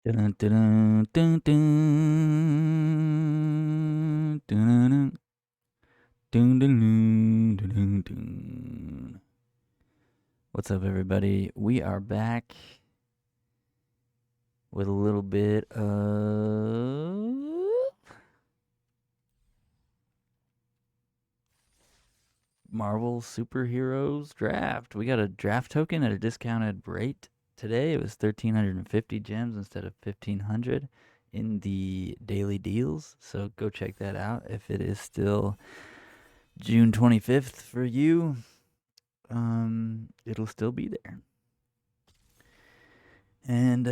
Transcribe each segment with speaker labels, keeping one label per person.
Speaker 1: Dun, dun, dun, dun, dun, dun, dun, dun, dun, dun, dun. What's up, everybody? We are back with a little bit of Marvel Superheroes Draft. We got a draft token at a discounted rate today. It was 1,350 gems instead of 1,500 in the daily deals. So go check that out if it is still June 25th for you. It'll still be there. And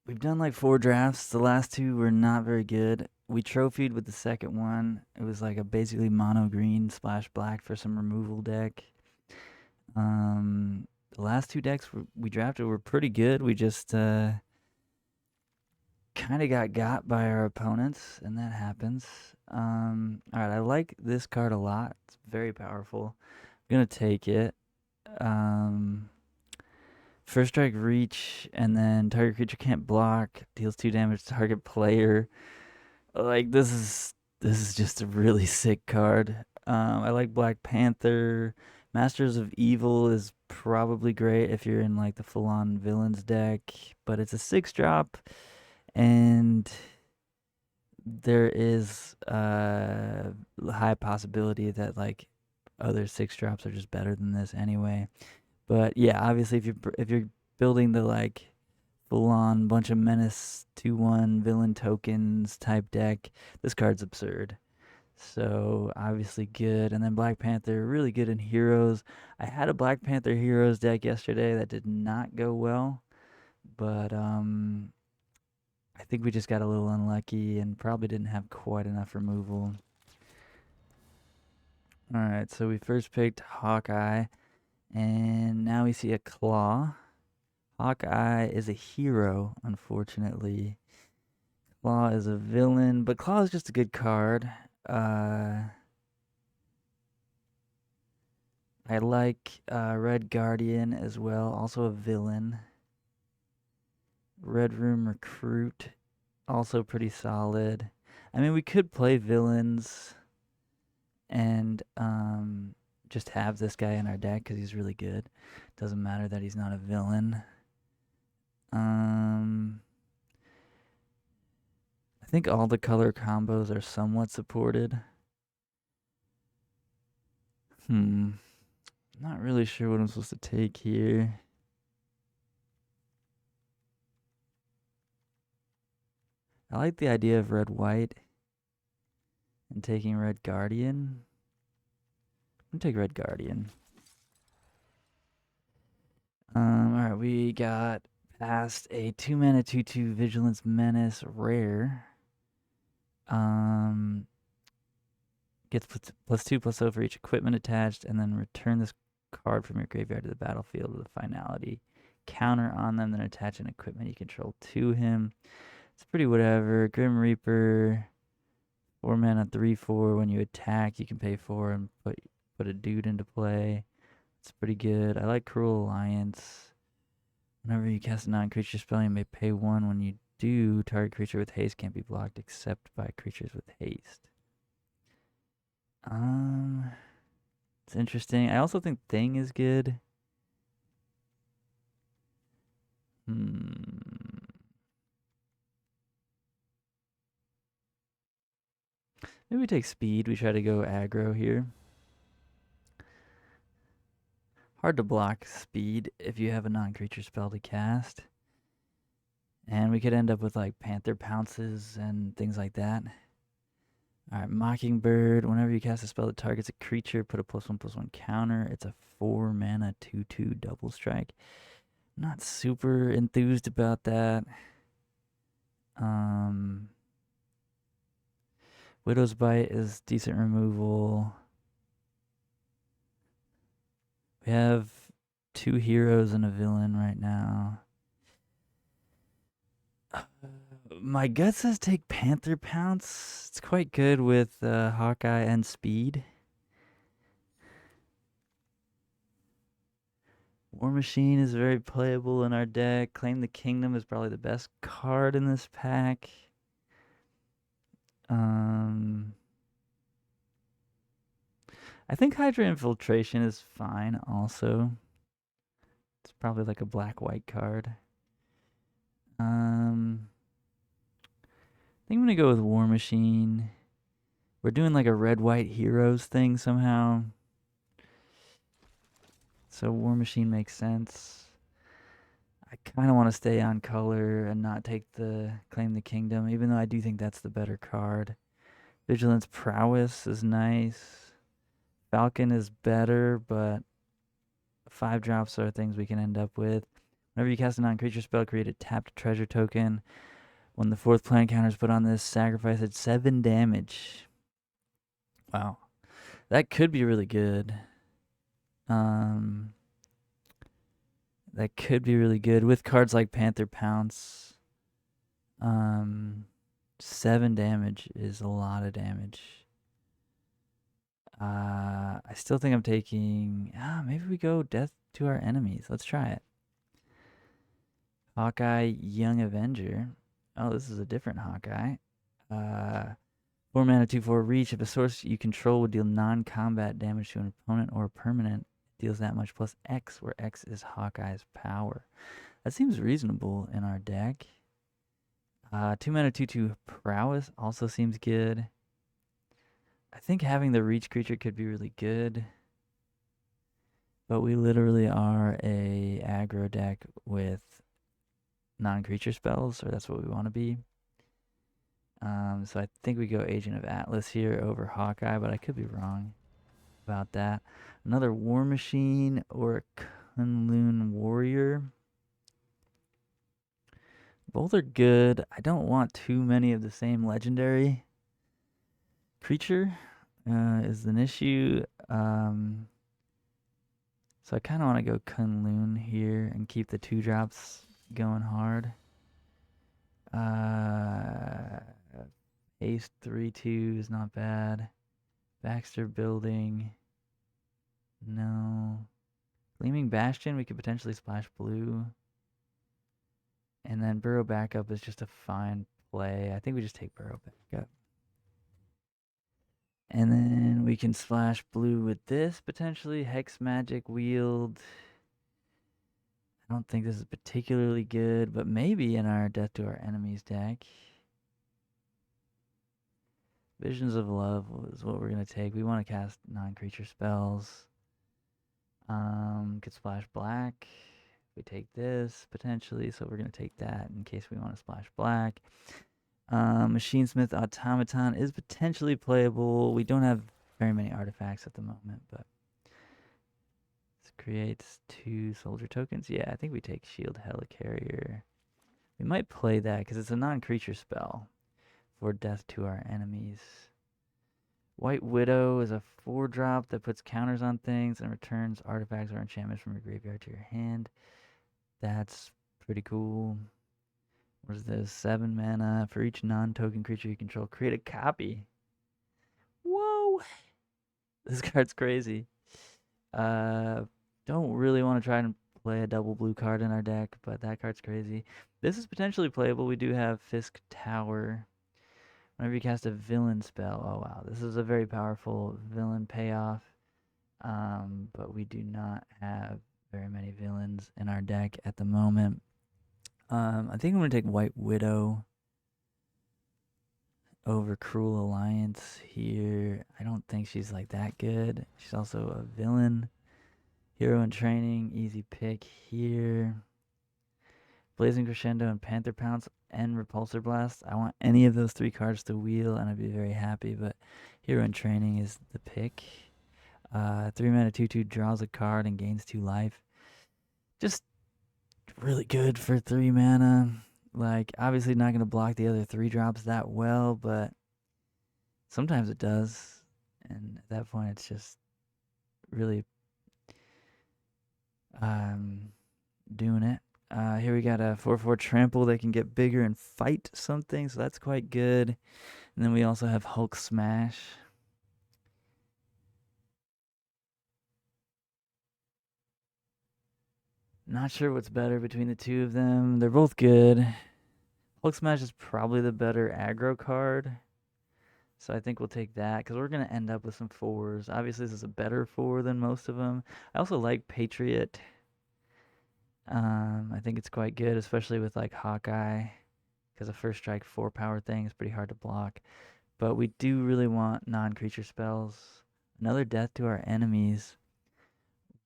Speaker 1: we've done like 4 drafts. The last 2 were not very good. We trophied with the second one. It was like a basically mono green splash black for some removal deck. The last 2 decks we drafted were pretty good. We just kind of got by our opponents, and that happens. All right, I like this card a lot. It's very powerful. I'm gonna take it. Um, First strike reach, and then target creature can't block, deals 2 damage to target player. Like this is just a really sick card. I like Black Panther. Masters of Evil is probably great if you're in like the full-on villains deck, but it's a 6 drop, and there is a high possibility that like other 6 drops are just better than this anyway. But yeah, obviously if you're building the like full on bunch of menace 2/1 villain tokens type deck, this card's absurd. So obviously good. And then Black Panther, really good in heroes. I had a Black Panther heroes deck yesterday that did not go well, but I think we just got a little unlucky and probably didn't have quite enough removal. All right, so we first picked Hawkeye, and now we see a Claw. Hawkeye is a hero, unfortunately. Claw is a villain, but Claw is just a good card. I like Red Guardian as well, also a villain. Red Room Recruit, also pretty solid. I mean, we could play villains and just have this guy in our deck because he's really good. Doesn't matter that he's not a villain. I think all the color combos are somewhat supported. Not really sure what I'm supposed to take here. I like the idea of red white and taking Red Guardian. I'm gonna take Red Guardian. Alright, we got past a 2-mana 2/2 Vigilance Menace rare. Gets +2/+0 for each equipment attached, and then return this card from your graveyard to the battlefield with a finality counter on them, then attach an equipment you control to him. It's pretty whatever. Grim Reaper, 4 mana, 3/4. When you attack, you can pay 4 and put a dude into play. It's pretty good. I like Cruel Alliance. Whenever you cast a non-creature spell, you may pay 1. When you do, target creature with haste can't be blocked except by creatures with haste. It's interesting. I also think Thing is good. Maybe we take speed. We try to go aggro here. Hard to block speed if you have a non-creature spell to cast. And we could end up with like Panther Pounces and things like that. Alright, Mockingbird. Whenever you cast a spell that targets a creature, put a +1/+1 counter. It's a 4 mana 2/2 double strike. Not super enthused about that. Widow's Bite is decent removal. We have 2 heroes and a villain right now. My gut says take Panther Pounce. It's quite good with Hawkeye and speed. War Machine is very playable in our deck. Claim the Kingdom is probably the best card in this pack. I think Hydra Infiltration is fine also. It's probably like a black-white card. I think I'm gonna go with War Machine. We're doing like a red-white heroes thing somehow. So War Machine makes sense. I kind of want to stay on color and not take the Claim the Kingdom, even though I do think that's the better card. Vigilance Prowess is nice. Falcon is better, but 5 drops are things we can end up with. Whenever you cast a non-creature spell, create a tapped treasure token. When the 4th planet counter is put on this, sacrifice it 7 damage. Wow. That could be really good. That could be really good with cards like Panther Pounce. 7 damage is a lot of damage. I still think I'm taking... maybe we go Death to Our Enemies. Let's try it. Hawkeye, Young Avenger. Oh, this is a different Hawkeye. 4 mana, 2/4 reach. If a source you control would deal non-combat damage to an opponent or a permanent, it deals that much plus X, where X is Hawkeye's power. That seems reasonable in our deck. 2 mana, 2/2 Prowess also seems good. I think having the reach creature could be really good. But we literally are a aggro deck with non-creature spells, or that's what we want to be. So I think we go Agent of Atlas here over Hawkeye, but I could be wrong about that. Another War Machine or a Kunlun Warrior. Both are good. I don't want too many of the same legendary creature is an issue. So I kind of want to go Kunlun here and keep the 2 drops going hard. Ace 3/2 is not bad. Baxter Building. No. Gleaming Bastion, we could potentially splash blue. And then Burrow Backup is just a fine play. I think we just take Burrow Backup. And then we can splash blue with this, potentially. Hex Magic Wield. I don't think this is particularly good, but maybe in our Death to Our Enemies deck. Visions of Love is what we're going to take. We want to cast non-creature spells. Could splash black. We take this, potentially, so we're going to take that in case we want to splash black. Machinesmith Automaton is potentially playable. We don't have very many artifacts at the moment, but this creates 2 soldier tokens. Yeah, I think we take Shield Helicarrier. We might play that because it's a non-creature spell for Death to Our Enemies. White Widow is a 4-drop that puts counters on things and returns artifacts or enchantments from your graveyard to your hand. That's pretty cool. What is this? 7 mana. For each non-token creature you control, create a copy. Whoa! This card's crazy. Don't really want to try and play a double blue card in our deck, but that card's crazy. This is potentially playable. We do have Fisk Tower. Whenever you cast a villain spell, oh wow, this is a very powerful villain payoff. But we do not have very many villains in our deck at the moment. I think I'm going to take White Widow over Cruel Alliance here. I don't think she's like that good. She's also a villain. Hero in Training, easy pick here. Blazing Crescendo and Panther Pounce and Repulsor Blast. I want any of those 3 cards to wheel and I'd be very happy, but Hero in Training is the pick. 3 mana 2/2 draws a card and gains 2 life. Just really good for 3 mana. Like, obviously not going to block the other 3 drops that well, but sometimes it does. And at that point, it's just really doing it. Here we got a 4/4 Trample that can get bigger and fight something, so that's quite good. And then we also have Hulk Smash. Not sure what's better between the two of them. They're both good. Hulk Smash is probably the better aggro card. So I think we'll take that because we're going to end up with some fours. Obviously, this is a better four than most of them. I also like Patriot. I think it's quite good, especially with like Hawkeye, because a first strike 4 power thing is pretty hard to block. But we do really want non-creature spells. Another death to our enemies.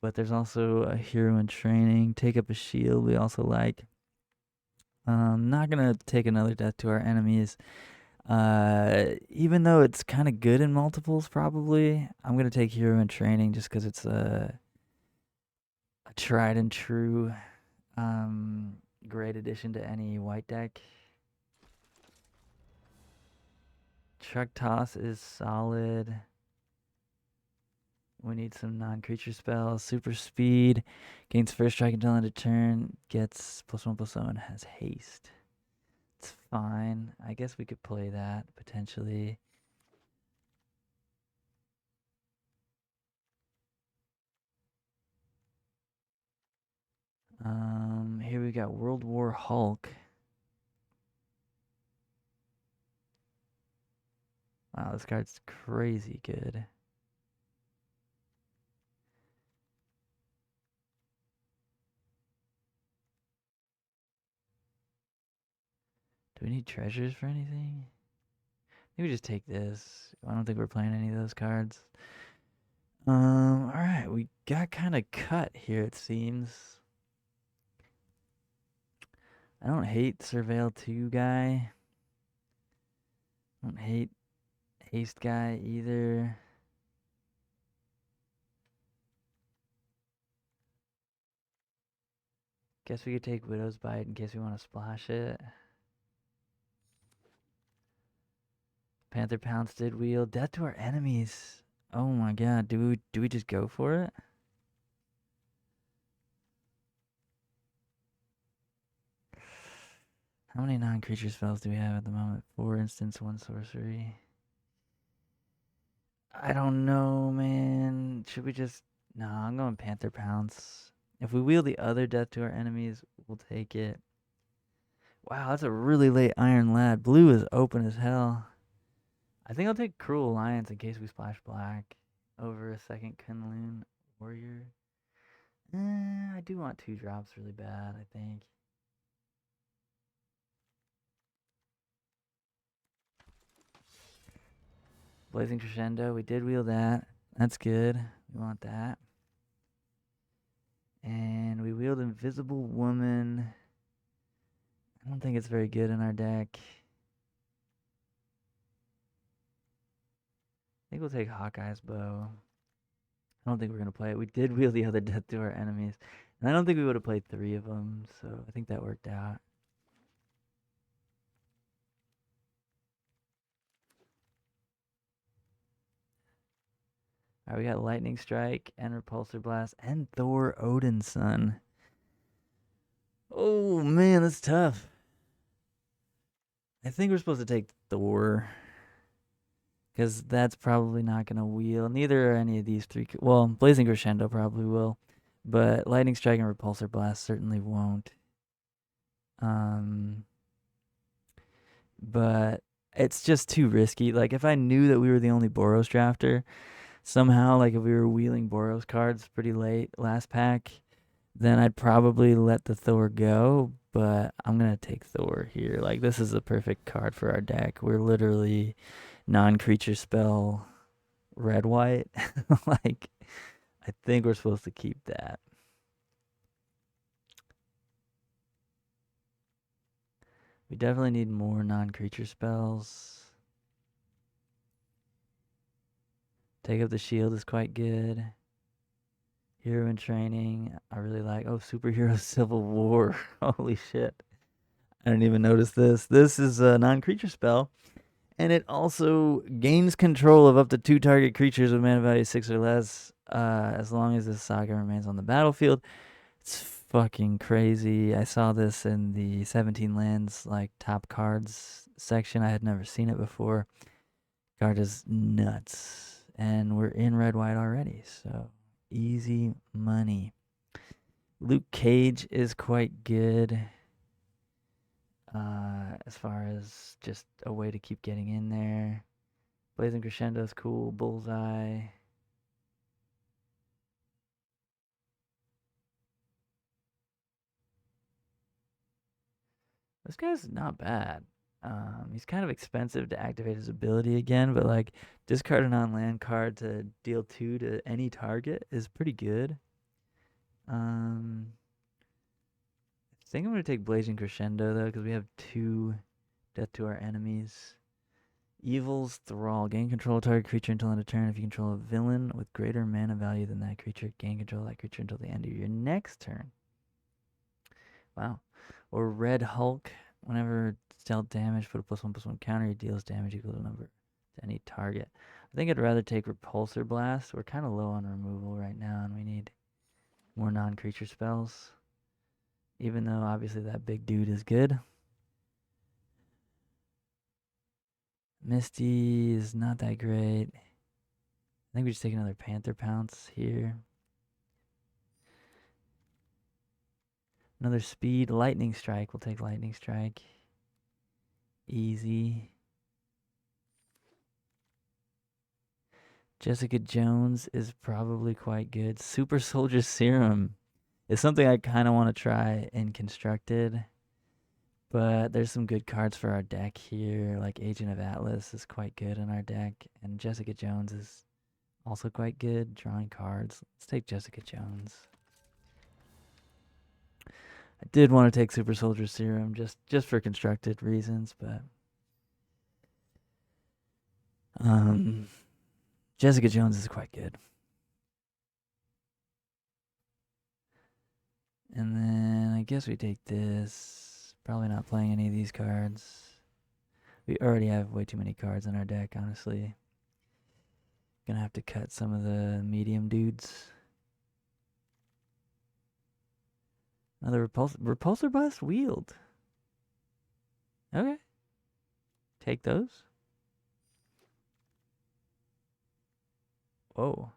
Speaker 1: But there's also a hero in training. Take up a shield we also like. Not gonna take another death to our enemies. Even though it's kind of good in multiples, probably I'm gonna take hero in training just because it's a tried and true great addition to any white deck. Truck Toss is solid. We need some non-creature spells. Super Speed. Gains first strike until end of turn. Gets +1/+0 and has haste. It's fine. I guess we could play that, potentially. Here we got World War Hulk. Wow, this card's crazy good. Do we need treasures for anything? Maybe just take this. I don't think we're playing any of those cards. Alright, we got kind of cut here, it seems. I don't hate Surveil 2 guy. I don't hate Haste guy either. Guess we could take Widow's Bite in case we want to splash it. Panther Pounce did wheel. Death to our enemies. Oh my god, do we just go for it? How many non-creature spells do we have at the moment? 4 instants, 1 sorcery. I don't know, man. Should we just... No, I'm going Panther Pounce. If we wheel the other death to our enemies, we'll take it. Wow, that's a really late Iron Lad. Blue is open as hell. I think I'll take Cruel Alliance in case we splash black over a second Kunlun Warrior. I do want 2 drops really bad, I think. Blazing Crescendo, we did wheel that. That's good. We want that. And we wheeled Invisible Woman. I don't think it's very good in our deck. I think we'll take Hawkeye's Bow. I don't think we're going to play it. We did wheel the other death to our enemies. And I don't think we would have played 3 of them, so I think that worked out. Alright, we got Lightning Strike and Repulsor Blast and Thor Odinson. Oh man, that's tough. I think we're supposed to take Thor. Because that's probably not going to wheel. Neither are any of these 3. Well, Blazing Crescendo probably will. But Lightning Strike and Repulsor Blast certainly won't. But it's just too risky. Like, if I knew that we were the only Boros drafter, somehow, like if we were wheeling Boros cards pretty late last pack, then I'd probably let the Thor go. But I'm going to take Thor here. Like, this is the perfect card for our deck. We're literally non-creature spell red-white. Like, I think we're supposed to keep that. We definitely need more non-creature spells. Take up the shield is quite good. Hero in training, I really like. Oh, Superhero Civil War. Holy shit. I didn't even notice this. This is a non-creature spell. And it also gains control of up to 2 target creatures with mana value 6 or less, as long as the saga remains on the battlefield. It's fucking crazy. I saw this in the 17 lands, like, top cards section. I had never seen it before. Card is nuts. And we're in red-white already, so easy money. Luke Cage is quite good as far as just a way to keep getting in there. Blazing Crescendo is cool. Bullseye. This guy's not bad. He's kind of expensive to activate his ability again, but like discard a non-land card to deal 2 to any target is pretty good. I think I'm gonna take Blazing Crescendo though, because we have 2 death to our enemies. Evil's Thrall. Gain control of target creature until end of turn. If you control a villain with greater mana value than that creature, gain control of that creature until the end of your next turn. Wow. Or Red Hulk. Whenever it's dealt damage, put a +1/+1 counter. It deals damage equal to number to any target. I think I'd rather take Repulsor Blast. We're kind of low on removal right now, and we need more non-creature spells. Even though obviously that big dude is good. Misty is not that great. I think we just take another Panther Pounce here. Another speed. Lightning Strike. We'll take Lightning Strike. Easy. Jessica Jones is probably quite good. Super Soldier Serum is something I kind of want to try in Constructed. But there's some good cards for our deck here. Like Agent of Atlas is quite good in our deck. And Jessica Jones is also quite good. Drawing cards. Let's take Jessica Jones. I did want to take Super Soldier Serum just for constructed reasons, but Jessica Jones is quite good. And then I guess we take this. Probably not playing any of these cards. We already have way too many cards in our deck, honestly. Gonna have to cut some of the medium dudes. Another repulsor blast wield. Okay. Take those. Whoa.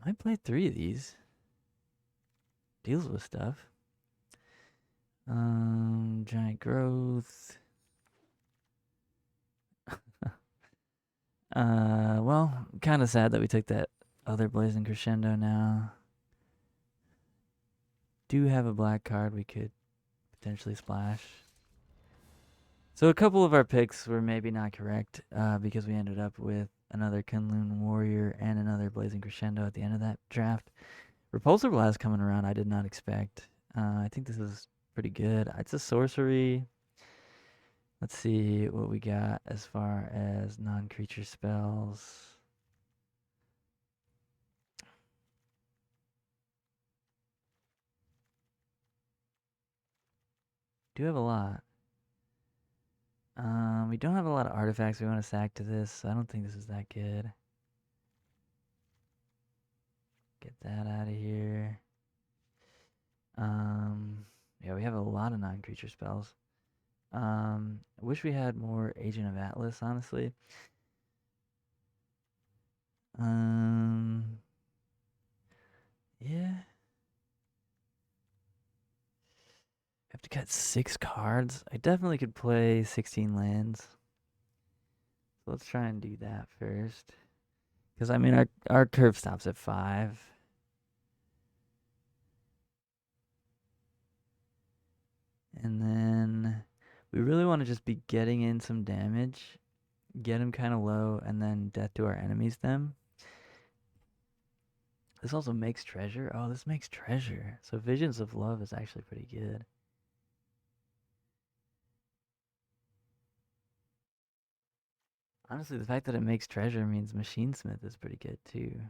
Speaker 1: I played 3 of these. Deals with stuff. Giant growth. Well, kind of sad that we took that other Blazing Crescendo now. Do have a black card we could potentially splash. So a couple of our picks were maybe not correct because we ended up with another Kunlun Warrior and another Blazing Crescendo at the end of that draft. Repulsor Blast coming around, I did not expect. I think this is pretty good. It's a sorcery. Let's see what we got as far as non-creature spells. Do have a lot. We don't have a lot of artifacts we want to sack to this, so I don't think this is that good. Get that out of here. Yeah, we have a lot of non-creature spells. I wish we had more Agent of Atlas, honestly. Yeah. Have to cut 6 cards. I definitely could play 16 lands. So let's try and do that first. Because, I mean, our curve stops at 5. And then we really want to just be getting in some damage. Get him kind of low, and then death to our enemies them. This also makes treasure. Oh, this makes treasure. So Visions of Love is actually pretty good. Honestly, the fact that it makes treasure means Machinesmith is pretty good too.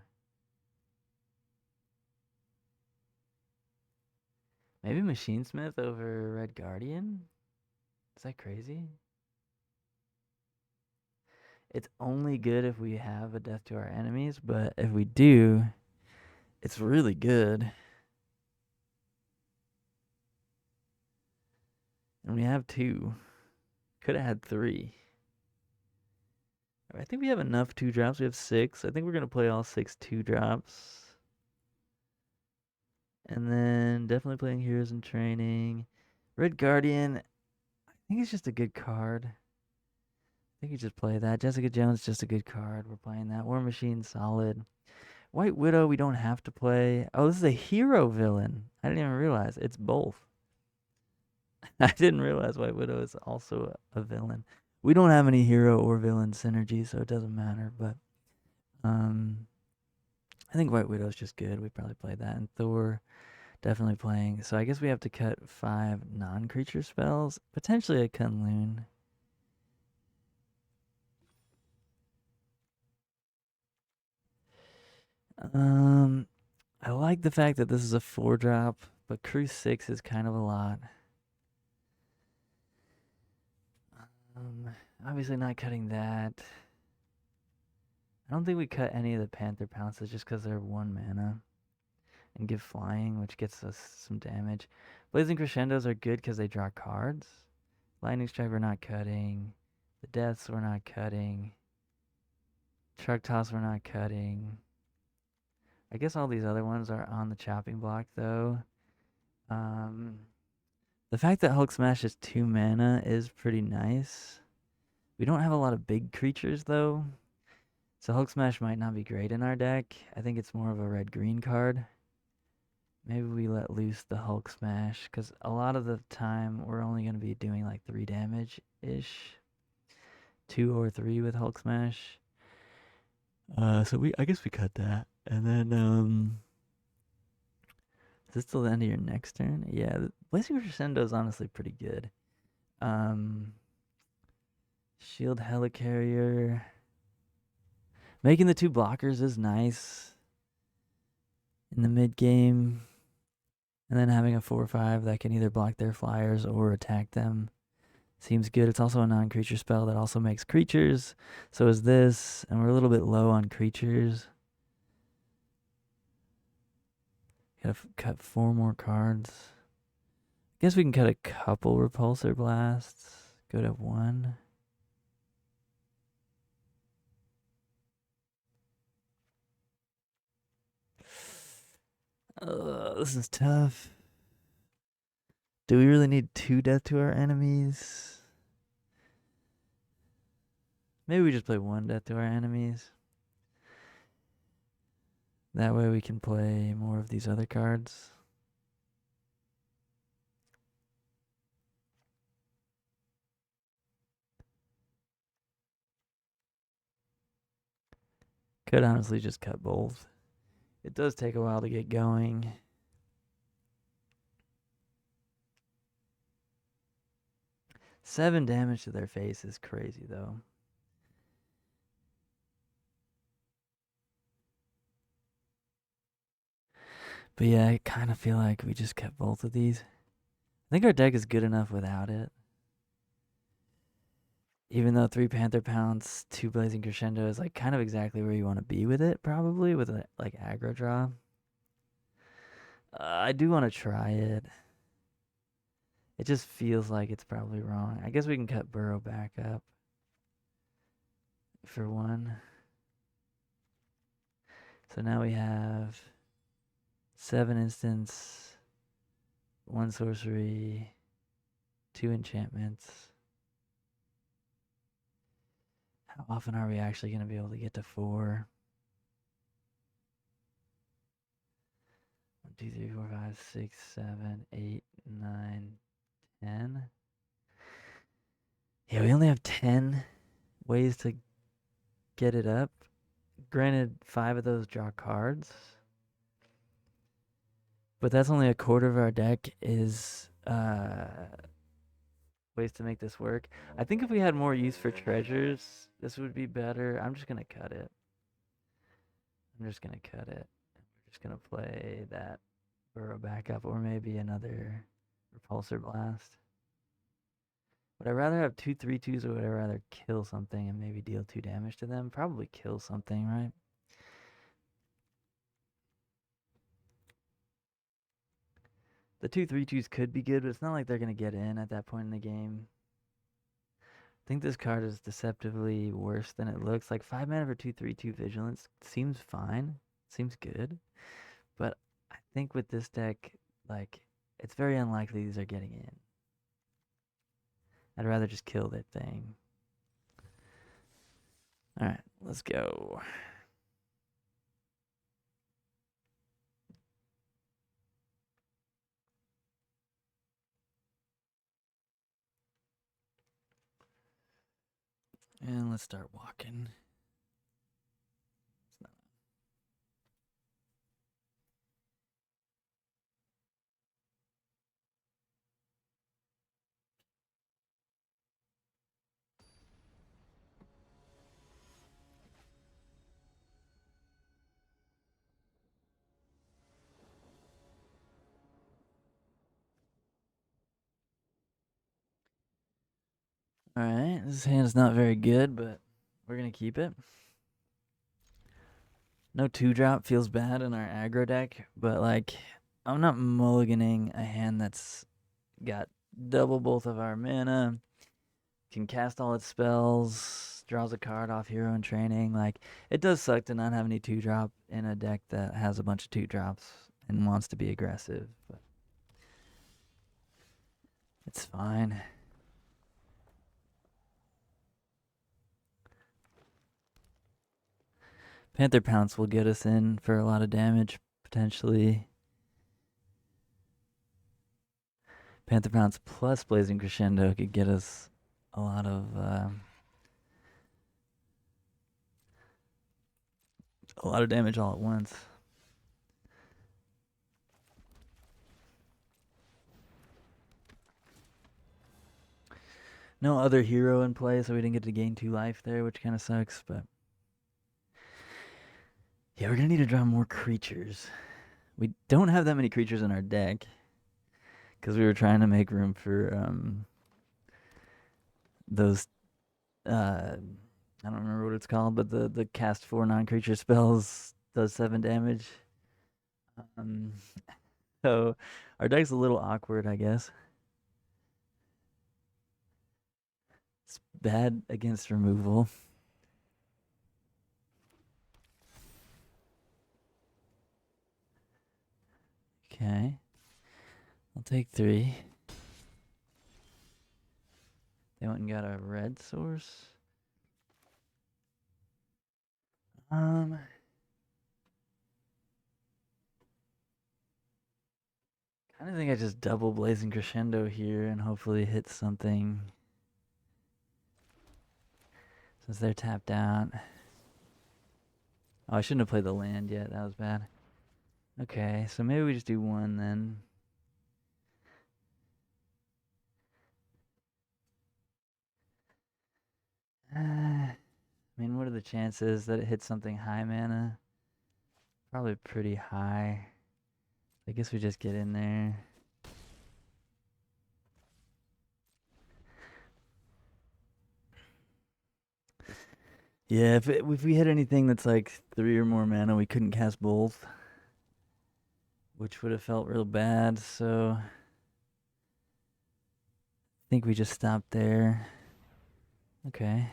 Speaker 1: Maybe Machinesmith over Red Guardian? Is that crazy? It's only good if we have a death to our enemies, but if we do, it's really good. And we have 2. Could have had 3. I think we have enough 2-drops. We have 6. I think we're going to play all 6 2-drops. And then definitely playing Heroes in Training. Red Guardian, I think it's just a good card. I think you just play that. Jessica Jones, just a good card. We're playing that. War Machine, solid. White Widow, we don't have to play. Oh, this is a hero villain. I didn't even realize. It's both. I didn't realize White Widow is also a villain. We don't have any hero or villain synergy, so it doesn't matter. But I think White Widow's just good. We probably play that. And Thor, definitely playing. So I guess we have to cut 5 non-creature spells. Potentially a Kunlun. I like the fact that this is a 4-drop, but Crew 6 is kind of a lot. Obviously not cutting that. I don't think we cut any of the Panther Pounces just because they're 1 mana. And give flying, which gets us some damage. Blazing Crescendos are good because they draw cards. Lightning Strike we're not cutting. The Deaths we're not cutting. Truck Toss we're not cutting. I guess all these other ones are on the chopping block though. The fact that Hulk Smash is 2 mana is pretty nice. We don't have a lot of big creatures though. So Hulk Smash might not be great in our deck. I think it's more of a red-green card. Maybe we let loose the Hulk Smash, because a lot of the time we're only going to be doing like 3 damage-ish. 2 or 3 with Hulk Smash. So I guess we cut that. And then, is this till the end of your next turn? Yeah, Blazing Crescendo is honestly pretty good. Shield Helicarrier. Making the 2 blockers is nice in the mid game. And then having a 4/5 that can either block their flyers or attack them seems good. It's also a non-creature spell that also makes creatures. So is this, and we're a little bit low on creatures. Gotta cut 4 more cards. I guess we can cut a couple Repulsor Blasts. Go to 1. This is tough. Do we really need 2 Death to our enemies? Maybe we just play 1 Death to our enemies. That way we can play more of these other cards. Could honestly just cut both. It does take a while to get going. Seven damage to their face is crazy, though. But yeah, I kind of feel like we just kept both of these. I think our deck is good enough without it. Even though 3 Panther Pounds, 2 Blazing Crescendo is like kind of exactly where you want to be with it, probably, with a, like aggro draw. I do want to try it. It just feels like it's probably wrong. I guess we can cut Burrow back up for 1. So now we have 7 instants, 1 sorcery, 2 enchantments. How often are we actually going to be able to get to 4? 1, 2, 3, 4, 5, 6, 7, 8, 9, 10. Yeah, we only have 10 ways to get it up. Granted, 5 of those draw cards. But that's only a quarter of our deck is ways to make this work. I think if we had more use for treasures, this would be better. I'm just going to cut it. We're just going to play that Burrow backup or maybe another Repulsor Blast. Would I rather have 2 3/2s or would I rather kill something and maybe deal 2 damage to them? Probably kill something, right? The 2 3/2s could be good, but it's not like they're going to get in at that point in the game. think this card is deceptively worse than it looks. Like 5 mana for 2/3/2 vigilance seems fine. Seems good. But I think with this deck, like, it's very unlikely these are getting in. I'd rather just kill that thing. Alright, let's go. And let's start walking. Alright, this hand is not very good, but we're going to keep it. No 2-drop feels bad in our aggro deck, but like, I'm not mulliganing a hand that's got double both of our mana, can cast all its spells, draws a card off hero in training. Like, it does suck to not have any 2-drop in a deck that has a bunch of 2-drops and wants to be aggressive, but it's fine. Panther Pounce will get us in for a lot of damage, potentially. Panther Pounce plus Blazing Crescendo could get us a lot of damage all at once. No other hero in play, so we didn't get to gain 2 life there, which kind of sucks, but yeah, we're gonna need to draw more creatures. We don't have that many creatures in our deck because we were trying to make room for those I don't remember what it's called, but the cast 4 non-creature spells does 7 damage. So our deck's a little awkward, I guess. It's bad against removal. Okay. I'll take 3. They went and got a red source. I kind of think I just double Blazing Crescendo here and hopefully hit something since they're tapped out. Oh, I shouldn't have played the land yet. That was bad. Okay, so maybe we just do 1 then. I mean, what are the chances that it hits something high mana? Probably pretty high. I guess we just get in there. Yeah, if we hit anything that's like 3 or more mana, we couldn't cast both, which would have felt real bad. So I think we just stop there. Okay,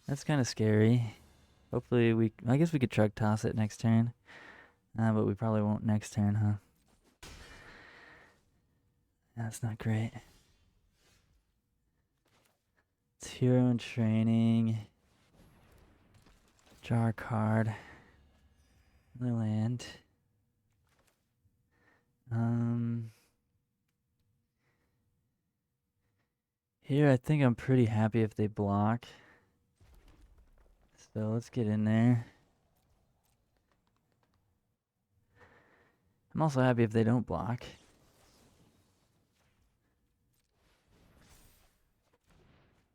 Speaker 1: that's kind of scary. Hopefully I guess we could Trug Toss it next turn, but we probably won't next turn, huh? That's not great. It's hero in training. Draw a card. Another land. Here I think I'm pretty happy if they block. So let's get in there. I'm also happy if they don't block.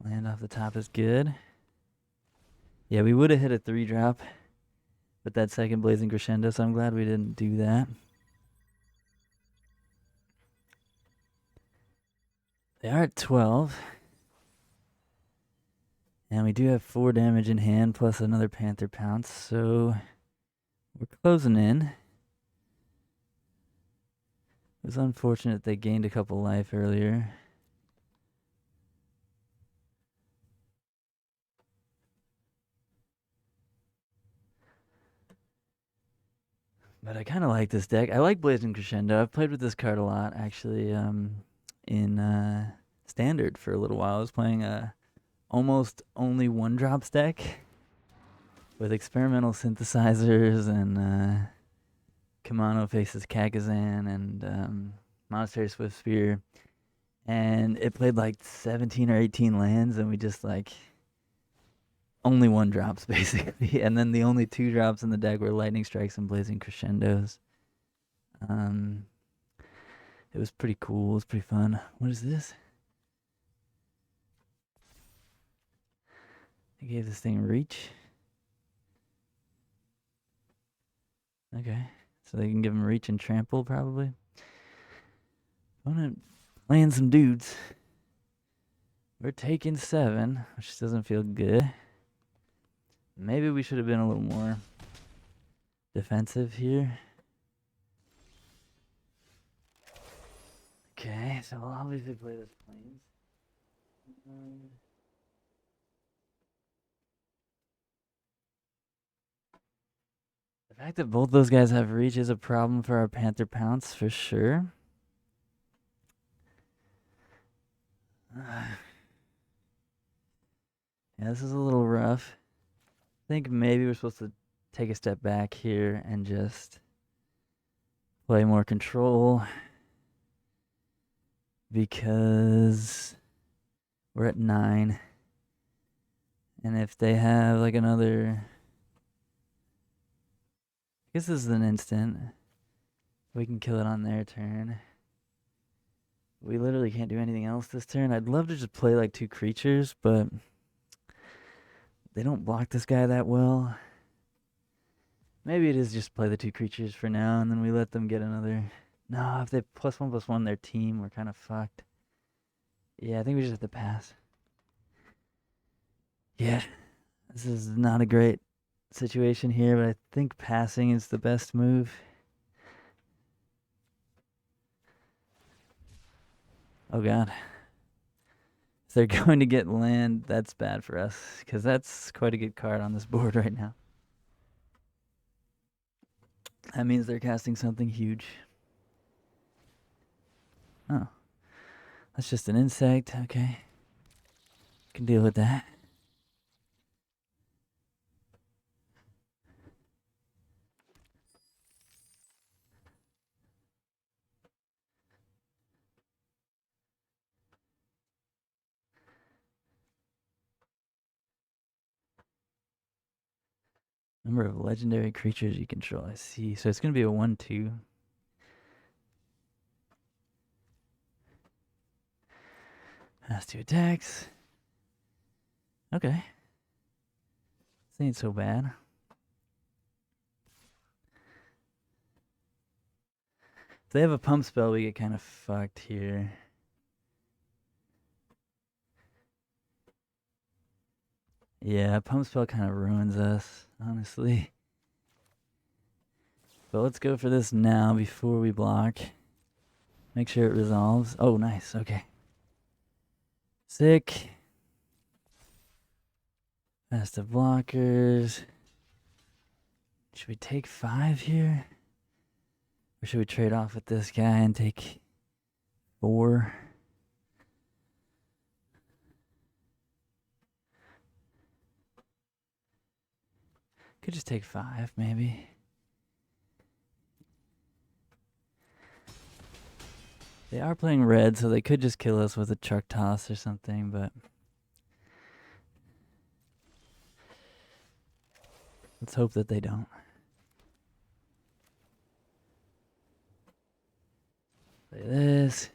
Speaker 1: Land off the top is good. Yeah, we would have hit a 3-drop with that second Blazing Crescendo, so I'm glad we didn't do that. They are at 12. And we do have 4 damage in hand plus another Panther Pounce, so we're closing in. It was unfortunate they gained a couple life earlier. But I kind of like this deck. I like Blazing Crescendo. I've played with this card a lot, actually. In Standard for a little while. I was playing a almost only one drops deck with experimental synthesizers and Kamano faces Kakazan and Monastery Swift Spear. And it played like 17 or 18 lands, and we just like only one drops basically. And then the only two drops in the deck were Lightning Strikes and Blazing Crescendos. It was pretty cool. It was pretty fun. What is this? I gave this thing reach. Okay. So they can give him reach and trample, probably. Opponent playing some dudes. We're taking 7, which doesn't feel good. Maybe we should have been a little more defensive here. Okay, so we'll obviously play this Plains. The fact that both those guys have reach is a problem for our Panther Pounce, for sure. Yeah, this is a little rough. I think maybe we're supposed to take a step back here and just play more control, because we're at 9. And if they have like another, I guess this is an instant. We can kill it on their turn. We literally can't do anything else this turn. I'd love to just play like 2 creatures, but they don't block this guy that well. Maybe it is just play the 2 creatures for now, and then we let them get another. No, if they +1/+1 their team, we're kind of fucked. Yeah, I think we just have to pass. Yeah, this is not a great situation here, but I think passing is the best move. Oh god. If they're going to get land, that's bad for us, because that's quite a good card on this board right now. That means they're casting something huge. Oh. That's just an insect. Okay. Can deal with that. Number of legendary creatures you control. I see. So it's going to be a 1/2. Has 2 attacks. Okay. This ain't so bad. If they have a pump spell, we get kind of fucked here. Yeah, pump spell kind of ruins us, honestly. But let's go for this now before we block. Make sure it resolves. Oh, nice. Okay. Sick. Best of blockers. Should we take 5 here? Or should we trade off with this guy and take 4? Could just take 5, maybe. They are playing red, so they could just kill us with a truck toss or something, but let's hope that they don't. Play this.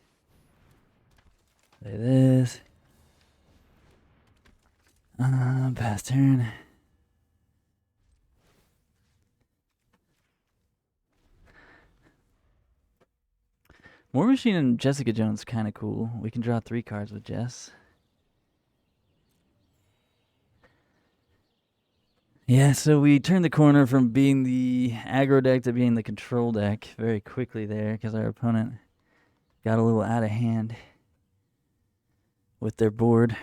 Speaker 1: Play this. Pass turn. War Machine and Jessica Jones kind of cool. We can draw 3 cards with Jess. Yeah, so we turned the corner from being the aggro deck to being the control deck very quickly there, because our opponent got a little out of hand with their board.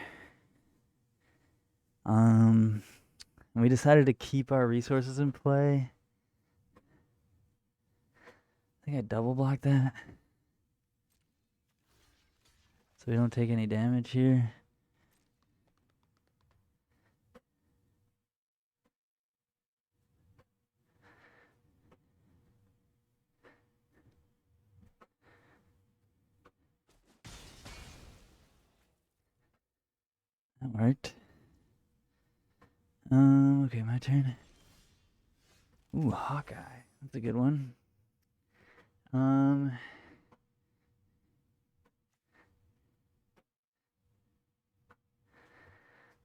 Speaker 1: And we decided to keep our resources in play. think I double block that. So we don't take any damage here. That worked. Okay, my turn. Ooh, Hawkeye. That's a good one.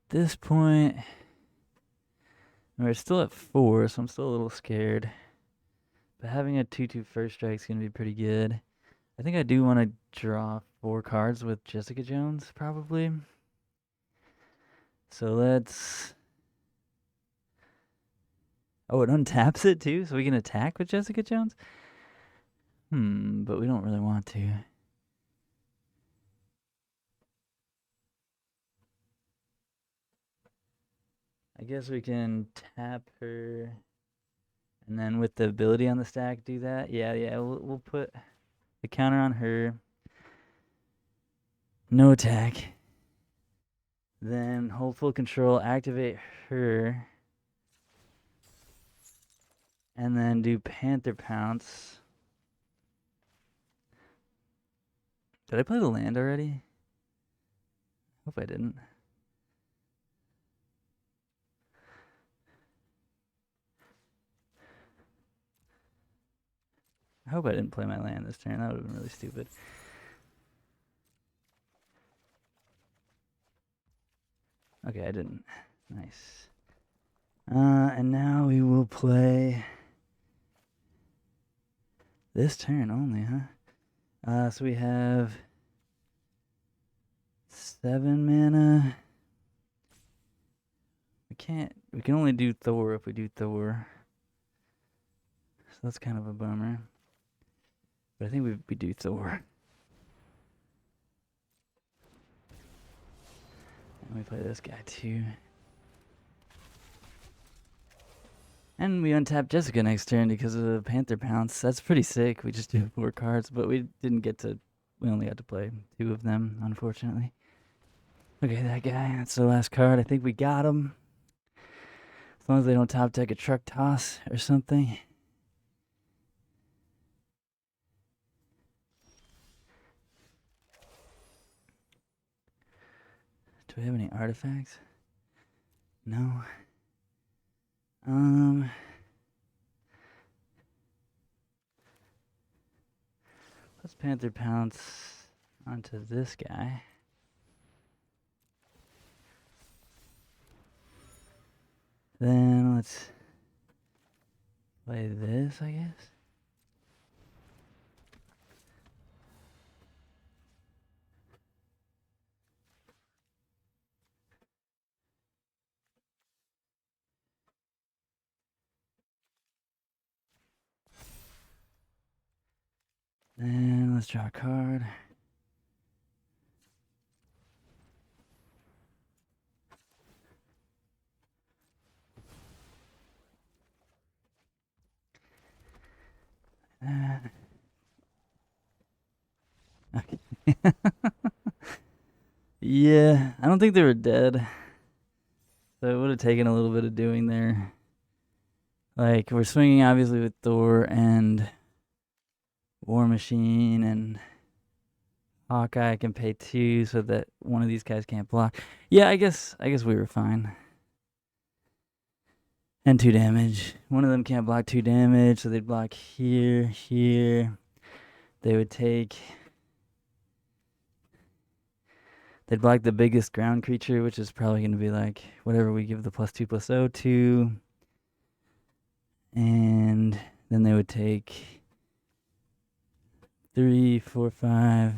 Speaker 1: This point, we're still at 4, so I'm still a little scared. But having a 2/2 first strike is going to be pretty good. I think I do want to draw 4 cards with Jessica Jones, probably. So let's... Oh, it untaps it too, so we can attack with Jessica Jones? But we don't really want to. I guess we can tap her, and then with the ability on the stack, do that. Yeah, we'll put the counter on her. No attack. Then hold full control, activate her, and then do Panther Pounce. Did I play the land already? Hope I didn't. I hope I didn't play my land this turn. That would have been really stupid. Okay, I didn't. Nice. And now we will play this turn only, huh? So we have 7 mana. We can only do Thor if we do Thor. So that's kind of a bummer. But I think we do Thor. And we play this guy too. And we untap Jessica next turn because of the Panther Pounce. That's pretty sick. We just do 4 cards, but we only got to play 2 of them, unfortunately. Okay, that guy, that's the last card. I think we got him. As long as they don't top deck a Truck Toss or something. Do we have any artifacts? No. Let's Panther Pounce onto this guy. Then let's play this, I guess. Then let's draw a card. Okay. Yeah, I don't think they were dead. So it would have taken a little bit of doing there. Like, we're swinging obviously with Thor and War Machine, and Hawkeye can pay 2 so that one of these guys can't block. Yeah, I guess we were fine. And 2 damage. One of them can't block 2 damage, so they'd block here, here. They would take... They'd block the biggest ground creature, which is probably going to be like whatever we give the +2/+0 to. And then they would take 3, 4, 5,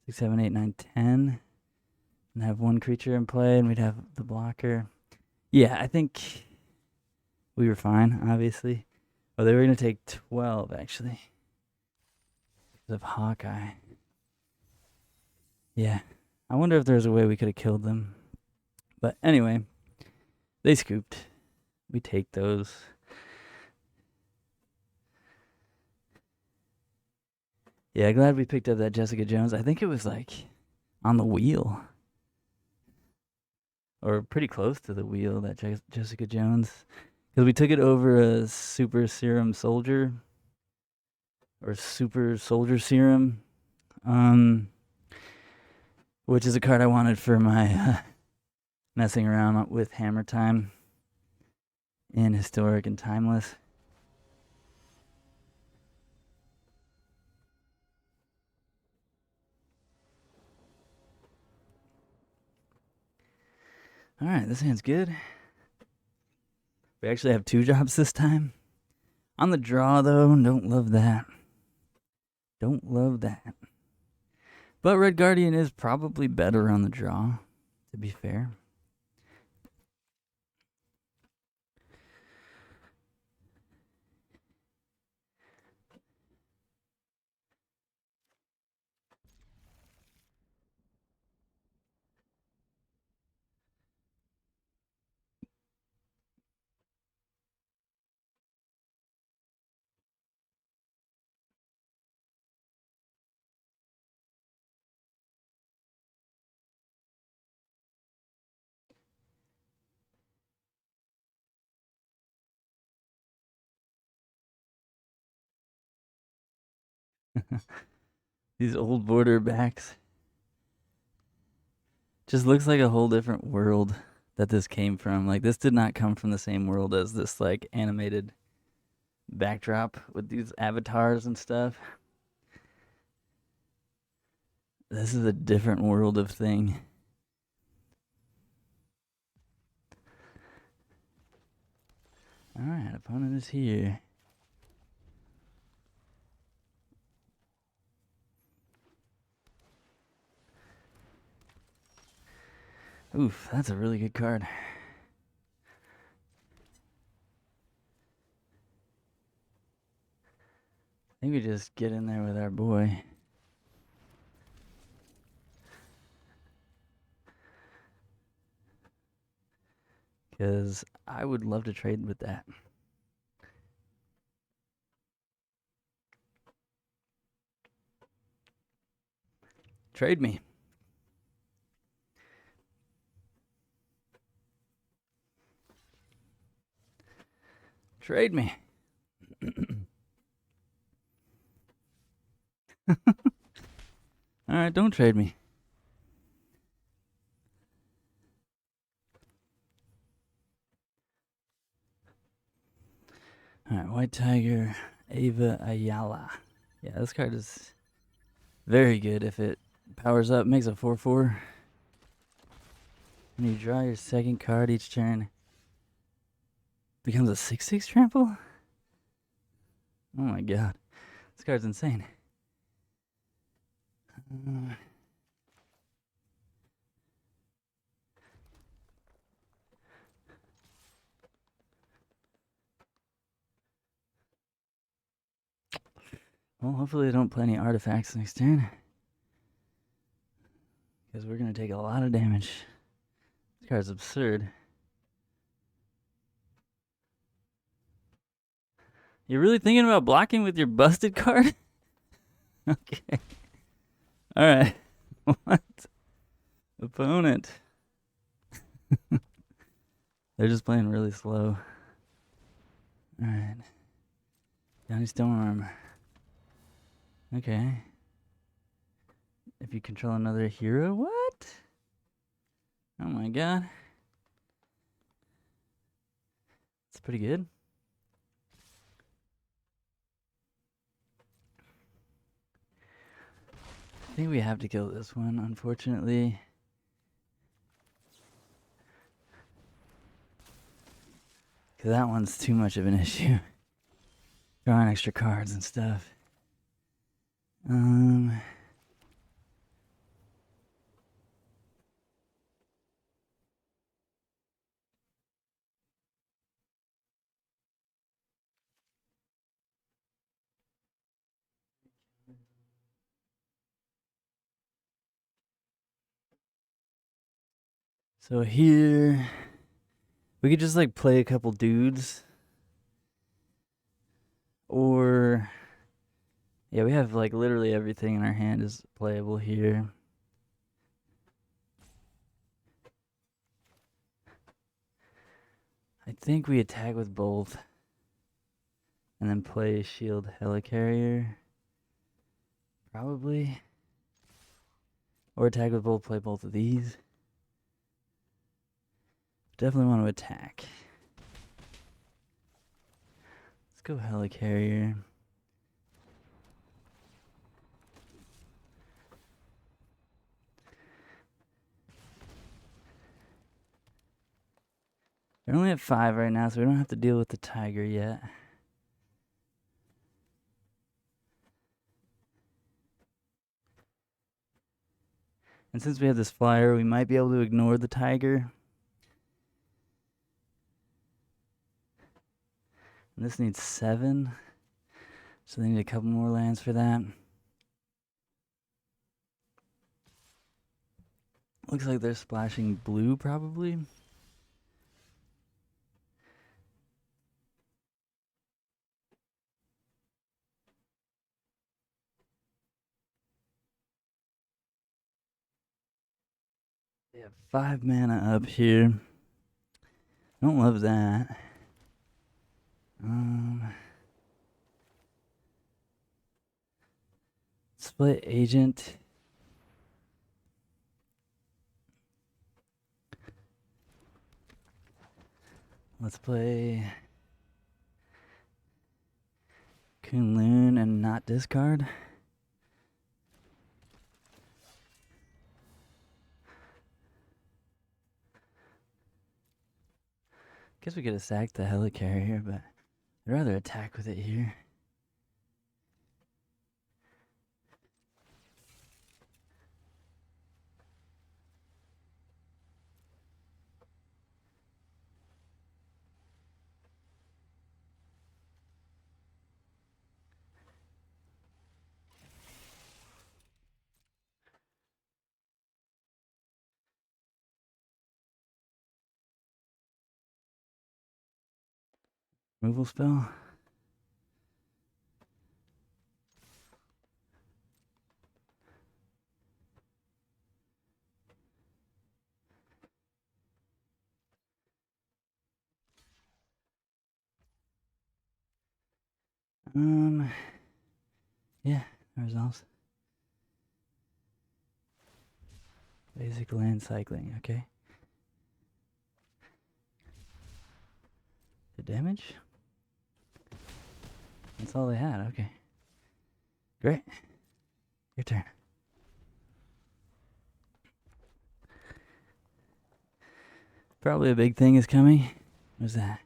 Speaker 1: 6, 7, 8, 9, 10. And have 1 creature in play, and we'd have the blocker. Yeah, I think we were fine, obviously. Oh, they were going to take 12, actually. Because of Hawkeye. Yeah. I wonder if there's a way we could have killed them. But anyway, they scooped. We take those. Yeah, glad we picked up that Jessica Jones. I think it was like on the wheel or pretty close to the wheel, that Jessica Jones. Because we took it over a super serum soldier or super soldier serum, um, which is a card I wanted for my messing around with Hammer Time in Historic and Timeless. All right, this hand's good. We actually have 2 drops this time. On the draw, though, don't love that. Don't love that. But Red Guardian is probably better on the draw, to be fair. These old border backs. Just looks like a whole different world that this came from. Like, this did not come from the same world as this, like, animated backdrop with these avatars and stuff. This is a different world of thing. Alright, opponent is here. Oof, that's a really good card. I think we just get in there with our boy. Because I would love to trade with that. Trade me. Trade me. Alright, don't trade me. Alright, White Tiger, Ava Ayala. Yeah, this card is very good if it powers up, makes a 4/4. When you draw your second card each turn, becomes a 6/6 trample? Oh my god. This card's insane. Well, hopefully they don't play any artifacts next turn. Because we're going to take a lot of damage. This card's absurd. You're really thinking about blocking with your busted card? Okay. Alright. What? Opponent. They're just playing really slow. Alright. Johnny Storm. Okay. If you control another hero, what? Oh my god. It's pretty good. I think we have to kill this one, unfortunately. Because that one's too much of an issue. Drawing extra cards and stuff. So here, we could just like play a couple dudes. Or Yeah, we have like literally everything in our hand is playable here. I think we attack with both and then play shield helicarrier. Probably. Or attack with both, play both of these. Definitely want to attack. Let's go helicarrier. They're only at 5 right now, so we don't have to deal with the tiger yet. And since we have this flyer, we might be able to ignore the tiger. And this needs 7. So they need a couple more lands for that. Looks like they're splashing blue, probably. They have 5 mana up here. I don't love that. Split agent. Let's play Kunlun and not discard. Guess we could have sacked the helicarrier, but I'd rather attack with it here. Removal spell. Yeah, that resolves. Basic land cycling, okay. The damage? That's all they had, okay. Great. Your turn. Probably a big thing is coming. What's that?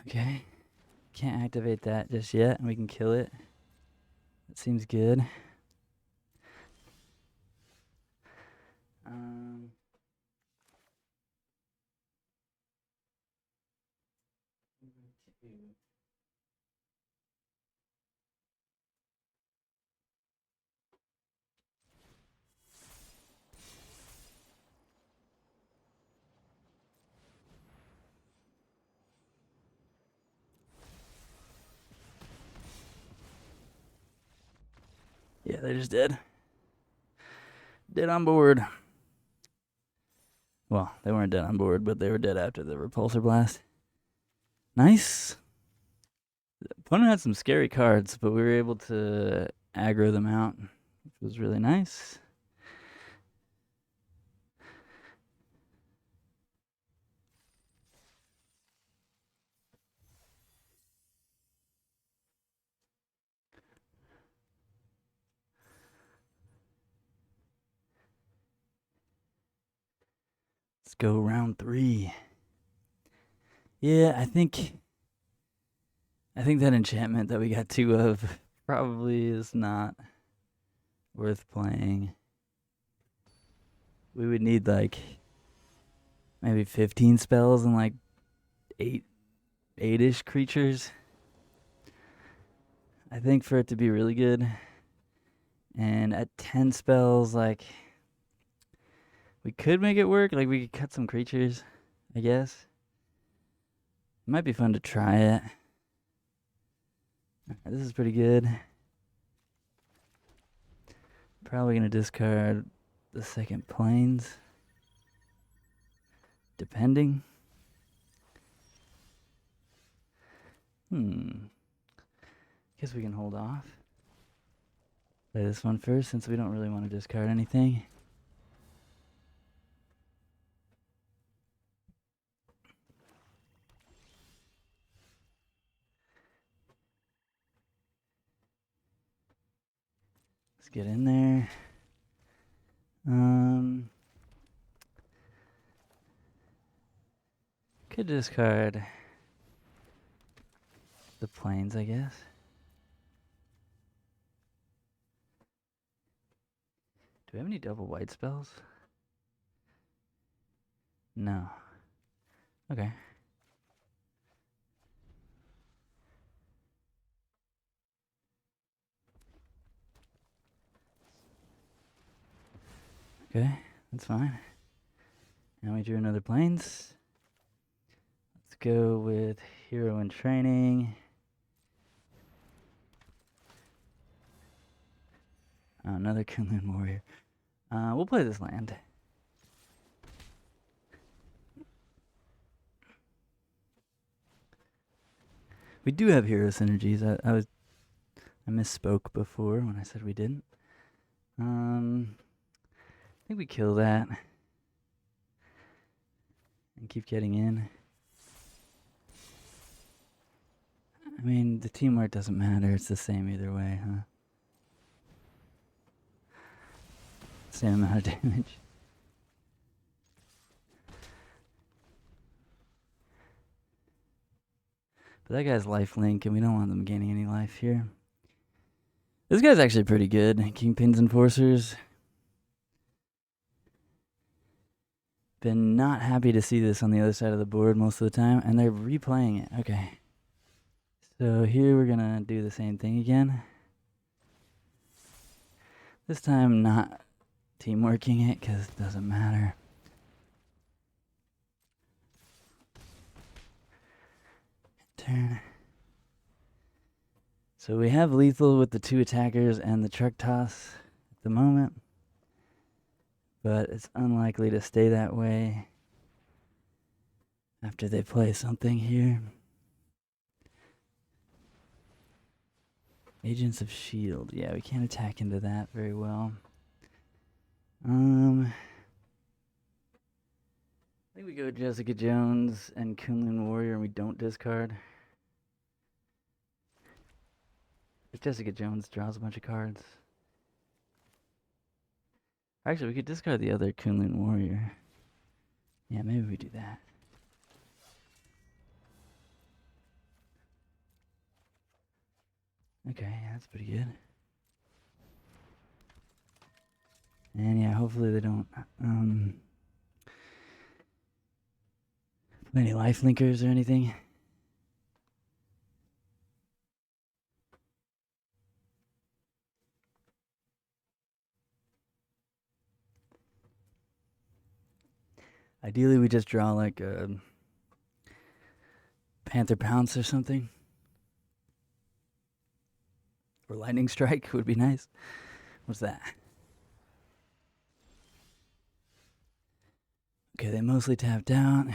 Speaker 1: Okay. Can't activate that just yet. We can kill it. That seems good. Yeah, they're just dead. Dead on board. Well, they weren't dead on board, but they were dead after the repulsor blast. Nice. The opponent had some scary cards, but we were able to aggro them out, which was really nice. Let's go round 3. Yeah, I think that enchantment that we got 2 of probably is not worth playing. We would need like maybe 15 spells and like 8-ish creatures. I think for it to be really good. And at 10 spells, like, we could make it work. Like, we could cut some creatures, I guess. It might be fun to try it. Alright, this is pretty good. Probably gonna discard the second plains, depending. Guess we can hold off. Play this one first since we don't really want to discard anything. Let's get in there. Could discard the plains, I guess. Do we have any double white spells? No. Okay. Okay, that's fine. Now we drew another plains. Let's go with Hero in Training. Another Kunlun Warrior. We'll play this land. We do have hero synergies. I misspoke before when I said we didn't. I think we kill that and keep getting in. I mean, the teamwork doesn't matter. It's the same either way, huh? Same amount of damage. But that guy's lifelink, and we don't want them gaining any life here. This guy's actually pretty good. Kingpin's Enforcers. Been not happy to see this on the other side of the board most of the time, and they're replaying it. Okay. So here we're gonna do the same thing again. This time not teamworking it, because it doesn't matter. Turn. So we have lethal with the 2 attackers and the truck toss at the moment, but it's unlikely to stay that way after they play something here. Agents of S.H.I.E.L.D. Yeah, we can't attack into that very well. I think we go Jessica Jones and Kunlun Warrior and we don't discard. If Jessica Jones draws a bunch of cards. Actually, we could discard the other Kunlun Warrior. Yeah, maybe we do that. Okay, that's pretty good. And yeah, hopefully they don't play any life linkers or anything. Ideally, we just draw like a Panther Pounce or something. Or Lightning Strike would be nice. What's that? Okay, they mostly tapped out.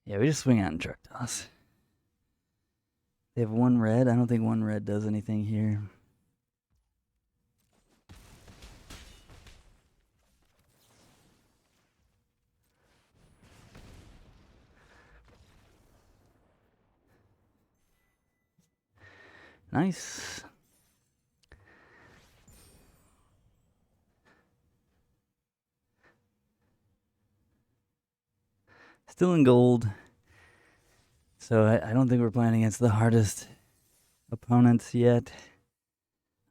Speaker 1: Yeah, we just swing out and truck toss. They have 1 red. I don't think 1 red does anything here. Nice. Still in gold. So I don't think we're playing against the hardest opponents yet.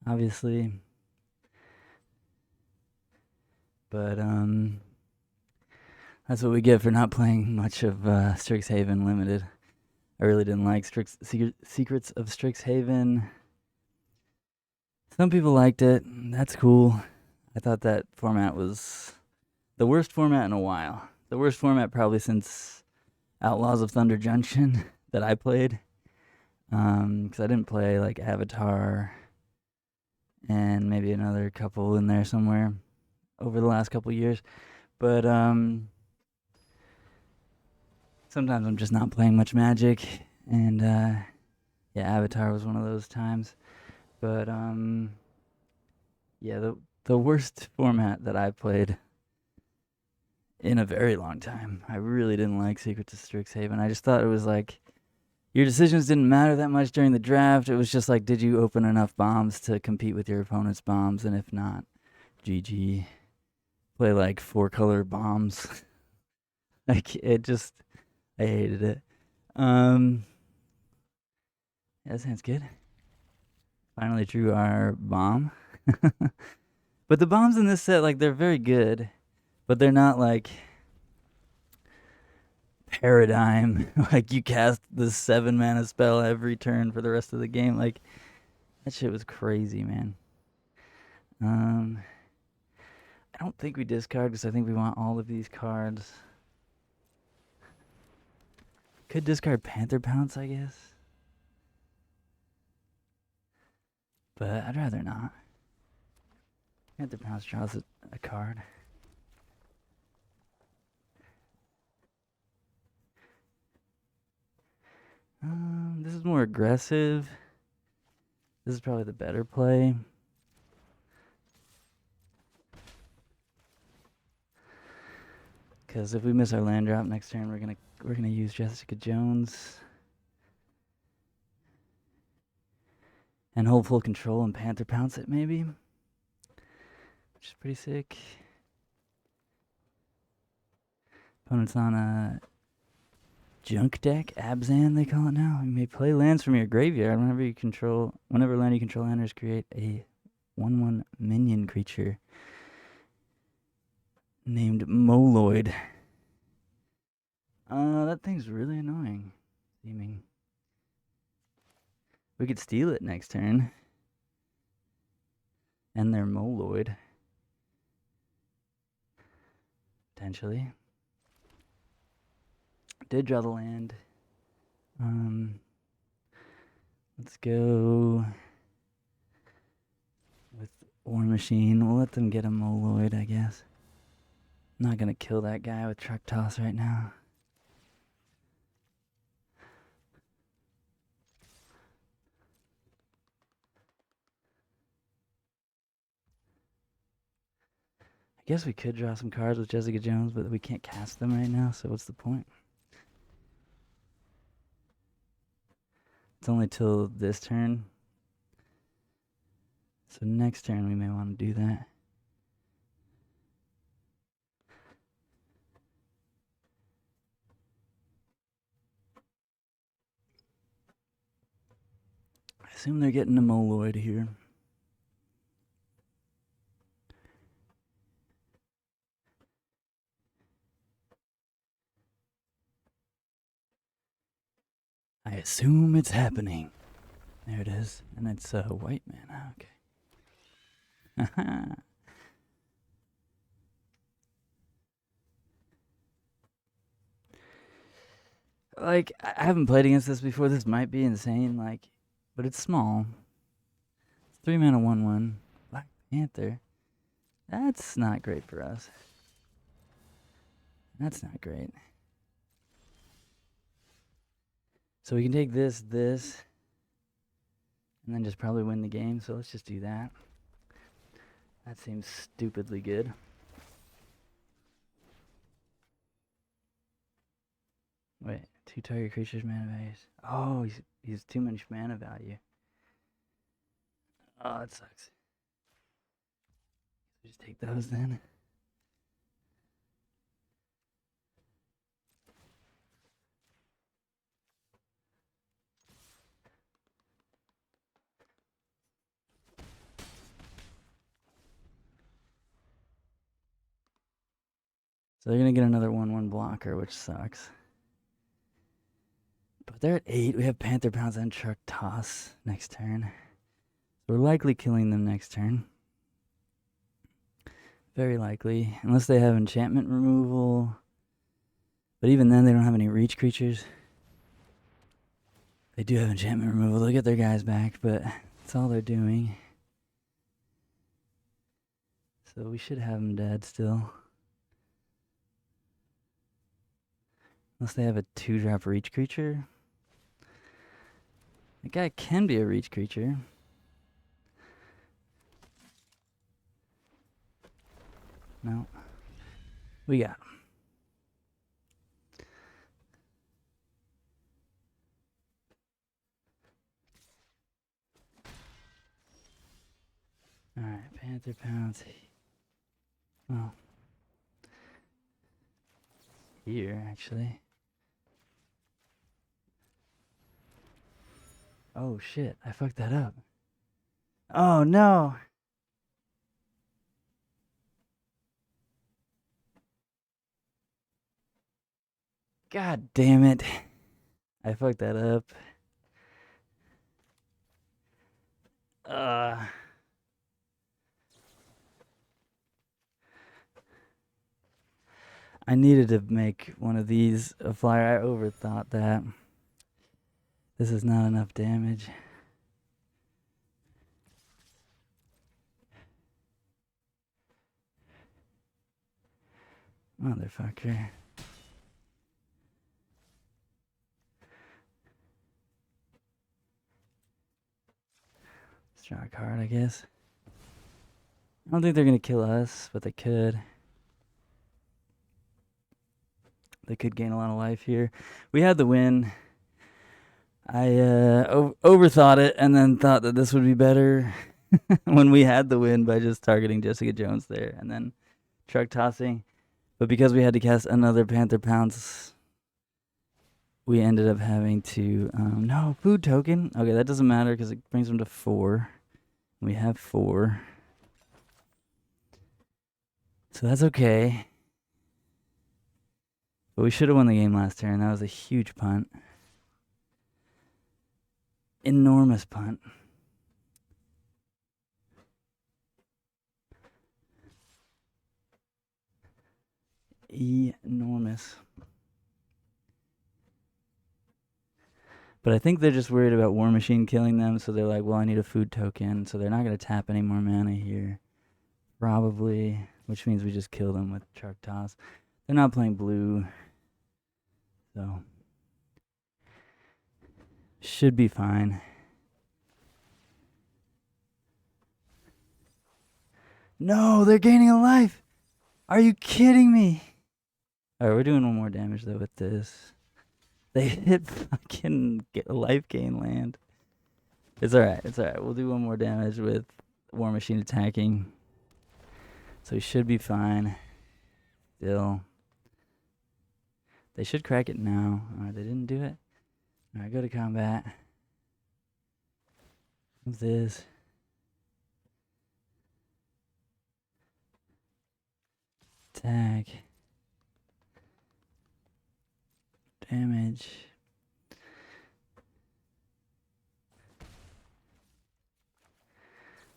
Speaker 1: Obviously. But that's what we get for not playing much of Strixhaven Limited. I really didn't like Secrets of Strixhaven. Some people liked it. That's cool. I thought that format was the worst format in a while. The worst format probably since Outlaws of Thunder Junction that I played. Because I didn't play like Avatar and maybe another couple in there somewhere over the last couple years. But sometimes I'm just not playing much Magic, and yeah, Avatar was one of those times. But yeah, the worst format that I played in a very long time. I really didn't like Secrets of Strixhaven. I just thought it was like your decisions didn't matter that much during the draft. It was just like, did you open enough bombs to compete with your opponent's bombs? And if not, GG. Play like 4-color bombs. Like it just, I hated it. Yeah, that sounds good. Finally drew our bomb. But the bombs in this set, like, they're very good, but they're not like paradigm. Like you cast the 7-mana spell every turn for the rest of the game. Like that shit was crazy, man. I don't think we discard because I think we want all of these cards. Could discard Panther Pounce, I guess. But I'd rather not. Panther Pounce draws a card. This is more aggressive. This is probably the better play. Because if we miss our land drop next turn, we're gonna use Jessica Jones and hold full control and Panther Pounce it maybe, which is pretty sick. Opponent's on a junk deck, Abzan they call it now. You may play lands from your graveyard whenever land you control enters, create a 1/1 minion creature named Moloid. That thing's really annoying. Seeming. We could steal it next turn. And their Moloid. Potentially. Did draw the land. Let's go with War Machine. We'll let them get a Moloid, I guess. I'm not gonna kill that guy with Truck Toss right now. I guess we could draw some cards with Jessica Jones, but we can't cast them right now, so what's the point? It's only till this turn. So next turn we may want to do that. I assume they're getting a Moloid here. I assume it's happening. There it is. And it's a white mana. Okay. Like, I haven't played against this before. This might be insane, like, but it's small. It's 3 mana 1/1. Black Panther. That's not great for us. That's not great. So we can take this, and then just probably win the game. So let's just do that. That seems stupidly good. Wait, 2 target creatures mana values. Oh, he's too much mana value. Oh, that sucks. Just take those then. So they're gonna get another 1/1 blocker, which sucks. But they're at 8. We have Panther Pounce and Truck Toss next turn. We're likely killing them next turn. Very likely. Unless they have enchantment removal. But even then, they don't have any reach creatures. They do have enchantment removal. They'll get their guys back, but that's all they're doing. So we should have them dead still. Unless they have a 2-drop reach creature. The guy can be a reach creature. No. We got him. Alright, Panther Pounce. Well. Here, actually. Oh shit, I fucked that up. Oh no! God damn it. I fucked that up. I needed to make one of these a flyer. I overthought that. This is not enough damage. Motherfucker. Let's draw a card, I guess. I don't think they're going to kill us, but they could. They could gain a lot of life here. We had the win. I overthought it and then thought that this would be better when we had the win by just targeting Jessica Jones there and then truck tossing. But because we had to cast another Panther Pounce, we ended up having to... no, food token. Okay, that doesn't matter because it brings them to 4. We have 4. So that's okay. But we should have won the game last turn. That was a huge punt. Enormous punt. Enormous. But I think they're just worried about War Machine killing them, so they're like, well, I need a food token, so they're not going to tap any more mana here. Probably, which means we just kill them with Truck Toss. They're not playing blue, so should be fine. No, they're gaining a life. Are you kidding me? Alright, we're doing one more damage though with this. They hit fucking life gain land. It's alright, it's alright. We'll do one more damage with War Machine attacking. So we should be fine. Still. They should crack it now. Alright, they didn't do it. Alright, go to combat. What's this? Attack. Damage.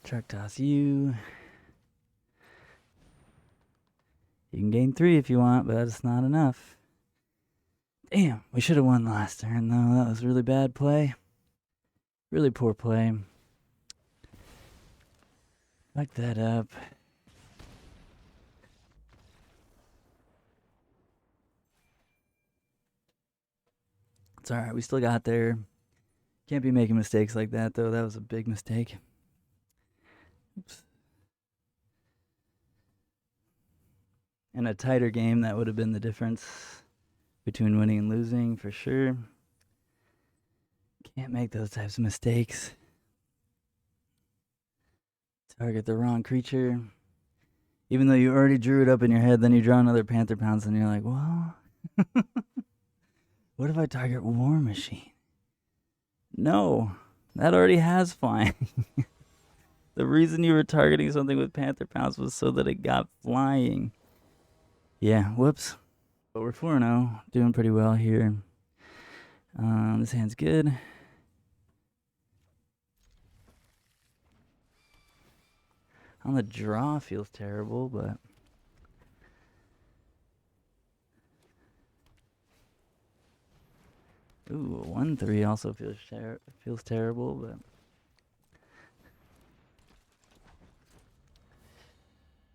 Speaker 1: Truck toss you. You can gain 3 if you want, but that's not enough. Damn, we should have won last turn though. That was really bad play. Really poor play. Fuck that up. It's alright, we still got there. Can't be making mistakes like that though. That was a big mistake. Oops. In a tighter game, that would have been the difference between winning and losing for sure. Can't make those types of mistakes. Target the wrong creature. Even though you already drew it up in your head, then you draw another Panther Pounce and you're like, well, what if I target War Machine? No, that already has flying. The reason you were targeting something with Panther Pounce was so that it got flying. Yeah, whoops. But we're 4-0, doing pretty well here. This hand's good. On the draw feels terrible, but ooh, 1-3 also feels terrible, but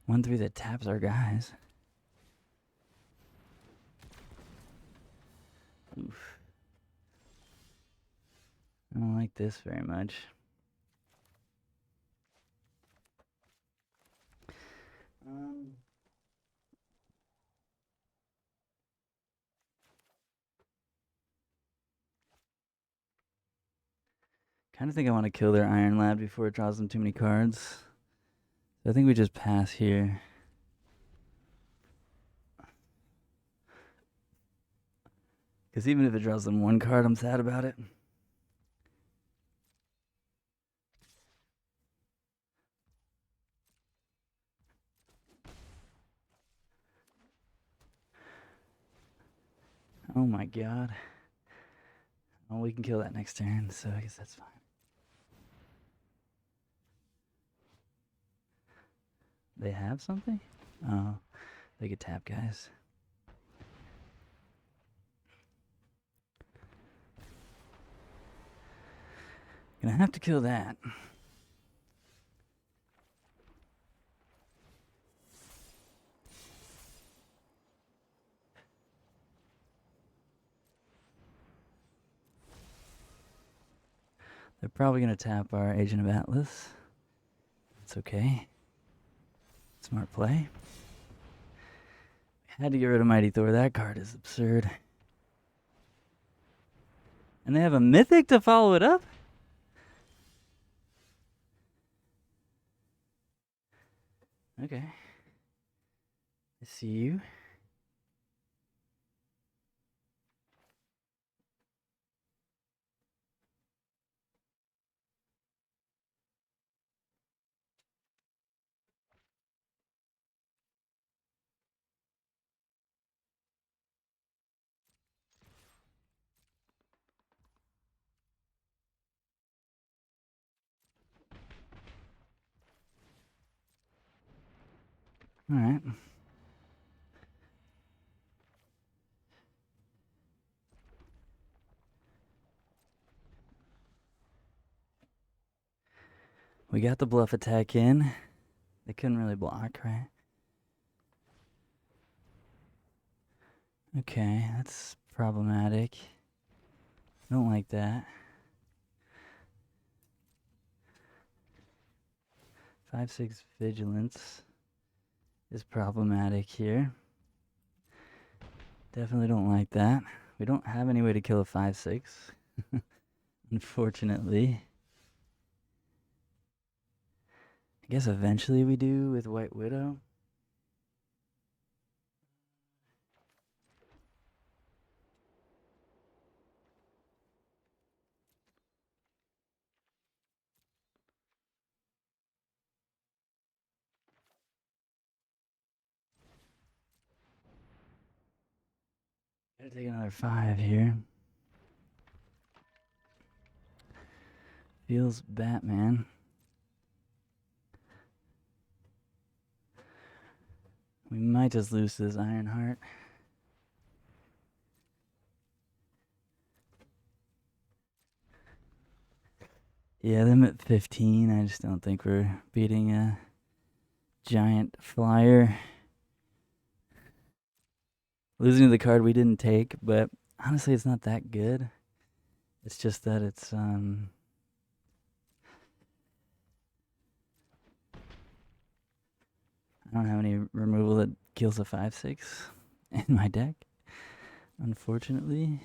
Speaker 1: 1-3 that taps our guys. Oof. I don't like this very much. Kind of think I want to kill their Iron Lad before it draws them too many cards. So I think we just pass here. Because even if it draws them one card, I'm sad about it. Oh my god. Oh, we can kill that next turn, so I guess that's fine. They have something? Oh, they could tap, guys. Gonna have to kill that. They're probably gonna tap our Agent of Atlas. It's okay. Smart play. Had to get rid of Mighty Thor. That card is absurd. And they have a Mythic to follow it up? Okay. I see you. Alright. We got the bluff attack in. They couldn't really block, right? Okay, that's problematic. Don't like that. 5-6 vigilance is problematic here. Definitely don't like that. We don't have any way to kill a 5-6. Unfortunately. I guess eventually we do with White Widow. Gotta take another 5 here. Feels Batman. We might just lose this Ironheart. Yeah, them at 15. I just don't think we're beating a giant flyer. Losing to the card we didn't take, but honestly, it's not that good. It's just that it's I don't have any removal that kills a 5-6 in my deck, unfortunately.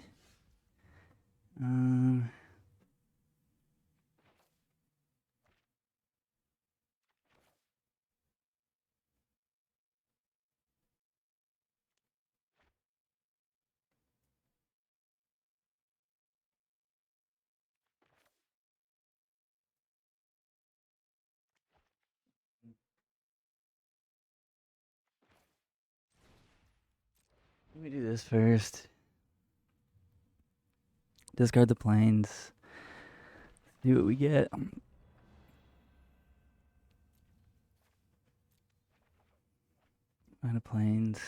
Speaker 1: Let me do this first. Discard the planes. See what we get. Find a planes.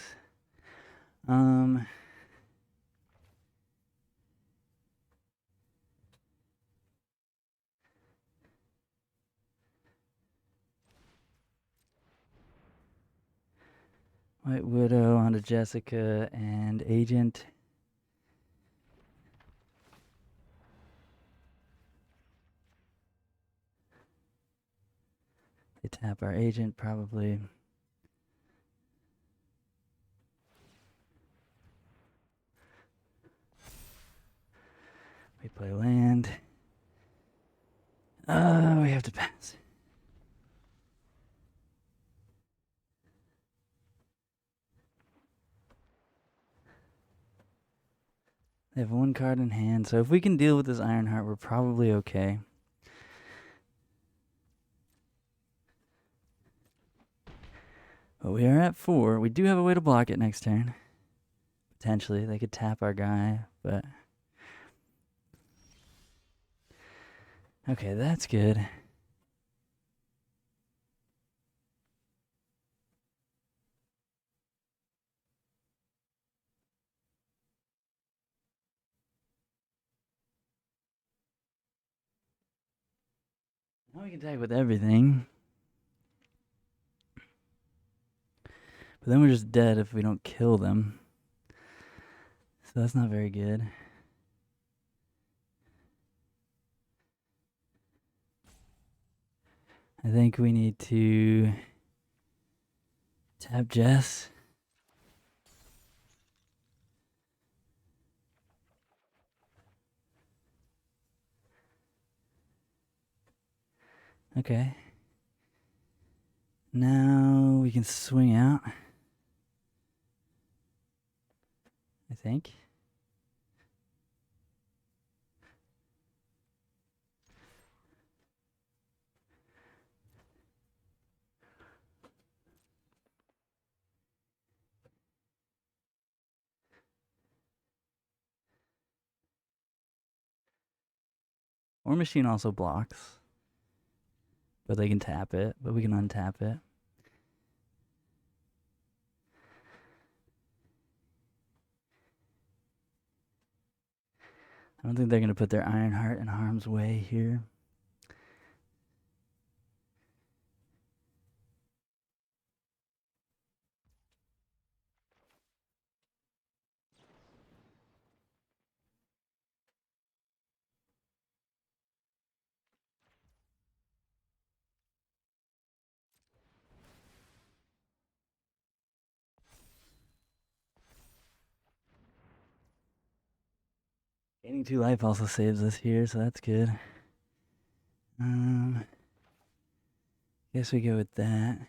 Speaker 1: White Widow onto Jessica and Agent. They tap our Agent, probably. We play land. We have to pass. They have one card in hand, so if we can deal with this Ironheart, we're probably okay. But we are at 4. We do have a way to block it next turn. Potentially. They could tap our guy, but... Okay, that's good. Now we can tag with everything. But then we're just dead if we don't kill them. So that's not very good. I think we need to tap Jess. Okay. Now we can swing out. I think. War Machine also blocks. But they can tap it, but we can untap it. I don't think they're going to put their Ironheart in harm's way here. Gaining 2 life also saves us here, so that's good. Guess we go with that.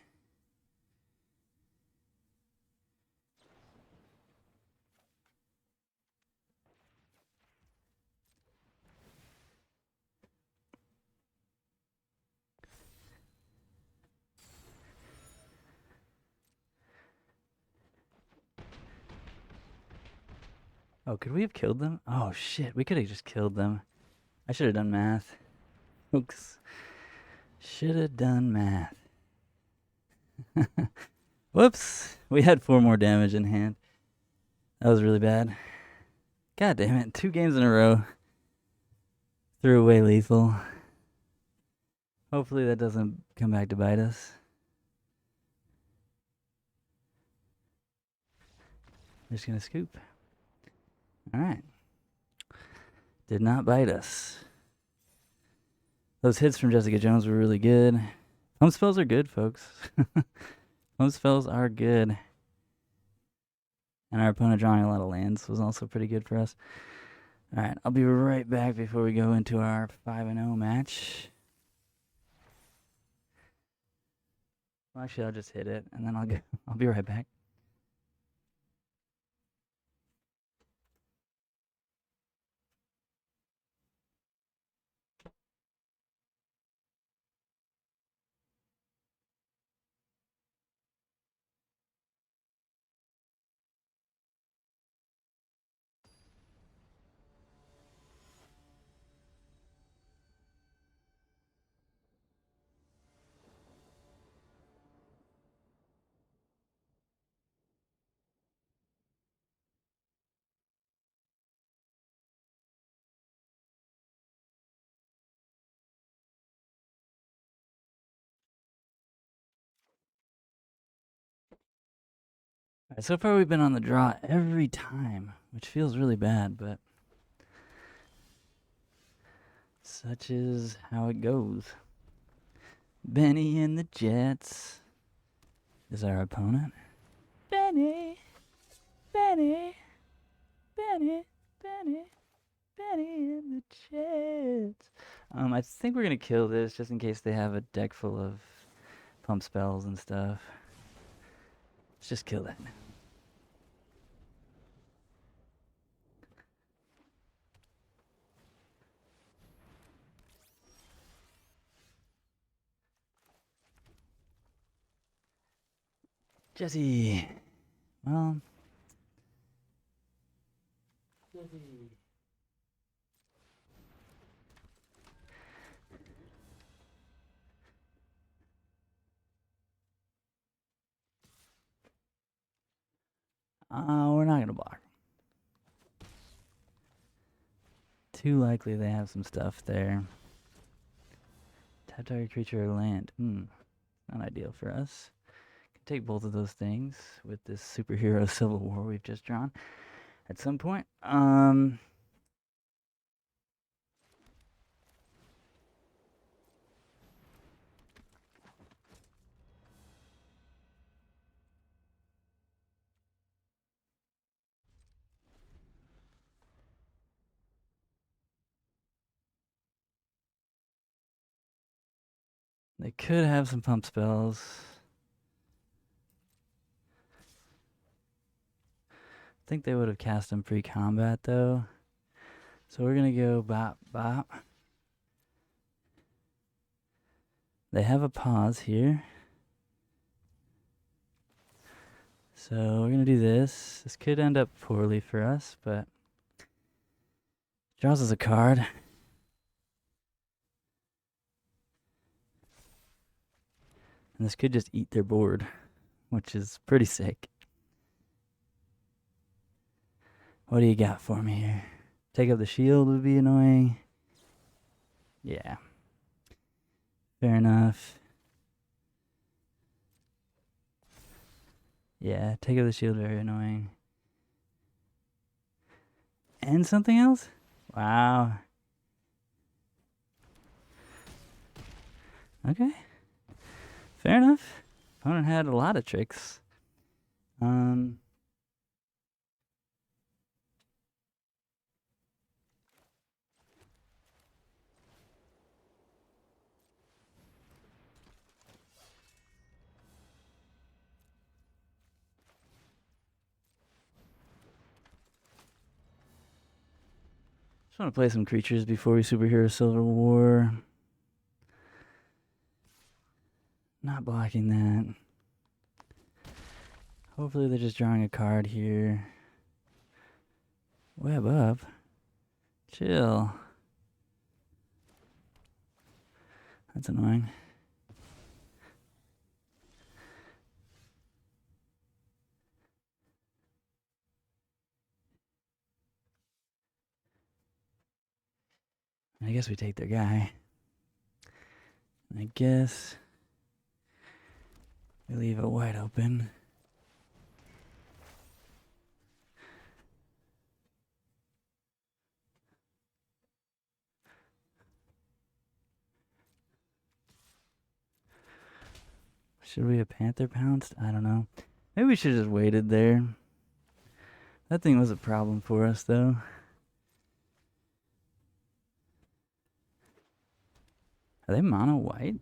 Speaker 1: Oh, could we have killed them? Oh, shit. We could have just killed them. I should have done math. Oops. Should have done math. Whoops. We had 4 more damage in hand. That was really bad. God damn it. 2 games in a row. Threw away lethal. Hopefully that doesn't come back to bite us. I'm just going to scoop. Alright. Did not bite us. Those hits from Jessica Jones were really good. Home spells are good, folks. Home spells are good. And our opponent drawing a lot of lands was also pretty good for us. Alright, I'll be right back before we go into our 5-0 match. Well, actually, I'll just hit it, and then I'll be right back. So far we've been on the draw every time, which feels really bad, but such is how it goes. Benny and the Jets is our opponent. Benny, Benny, Benny, Benny, Benny and the Jets. I think we're gonna kill this just in case they have a deck full of pump spells and stuff. Let's just kill that. Jesse. Well. Jesse. We're not gonna block. Too likely they have some stuff there. Tap target creature or land. Not ideal for us. Can take both of those things with this superhero Civil War we've just drawn at some point. They could have some pump spells. I think they would have cast them pre-combat though. So we're gonna go bop bop. They have a pause here. So we're gonna do this. This could end up poorly for us, but draws us a card. And this could just eat their board, which is pretty sick. What do you got for me here? Take up the shield would be annoying. Yeah. Fair enough. Yeah, take up the shield, very annoying. And something else? Wow. Okay. Fair enough. Opponent had a lot of tricks. Just want to play some creatures before we superhero Civil War. Not blocking that. Hopefully they're just drawing a card here. Web up. Chill. That's annoying. I guess we take their guy. I guess we leave it wide open. Should we have Panther pounced? I don't know. Maybe we should have just waited there. That thing was a problem for us, though. Are they mono white?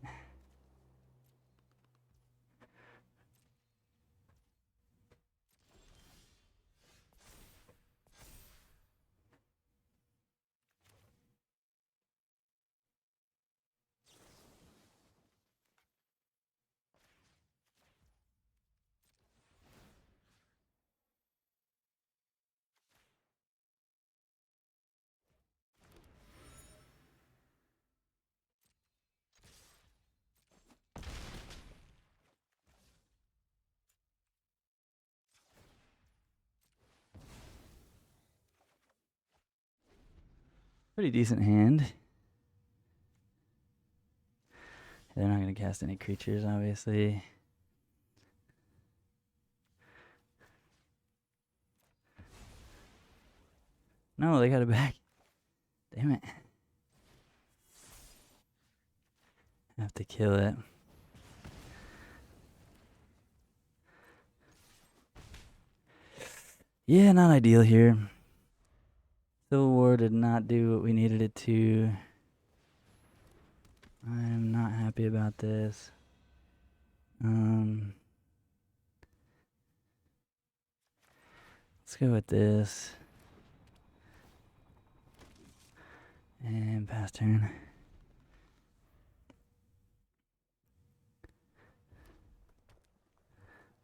Speaker 1: Pretty decent hand. They're not going to cast any creatures, obviously. No, they got it back. Damn it. Have to kill it. Yeah, not ideal here. Civil War did not do what we needed it to. I'm not happy about this. Let's go with this. And pass turn.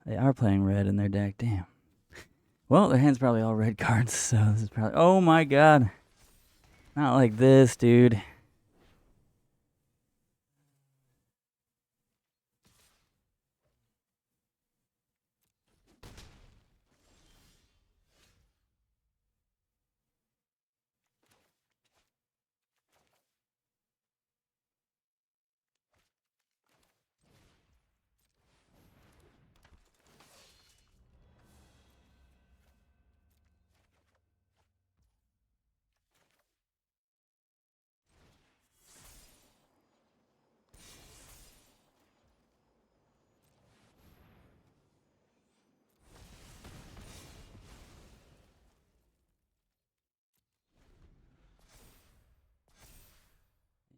Speaker 1: They are playing red in their deck, damn. Well, their hand's probably all red cards, so this is probably... Oh my god. Not like this, dude.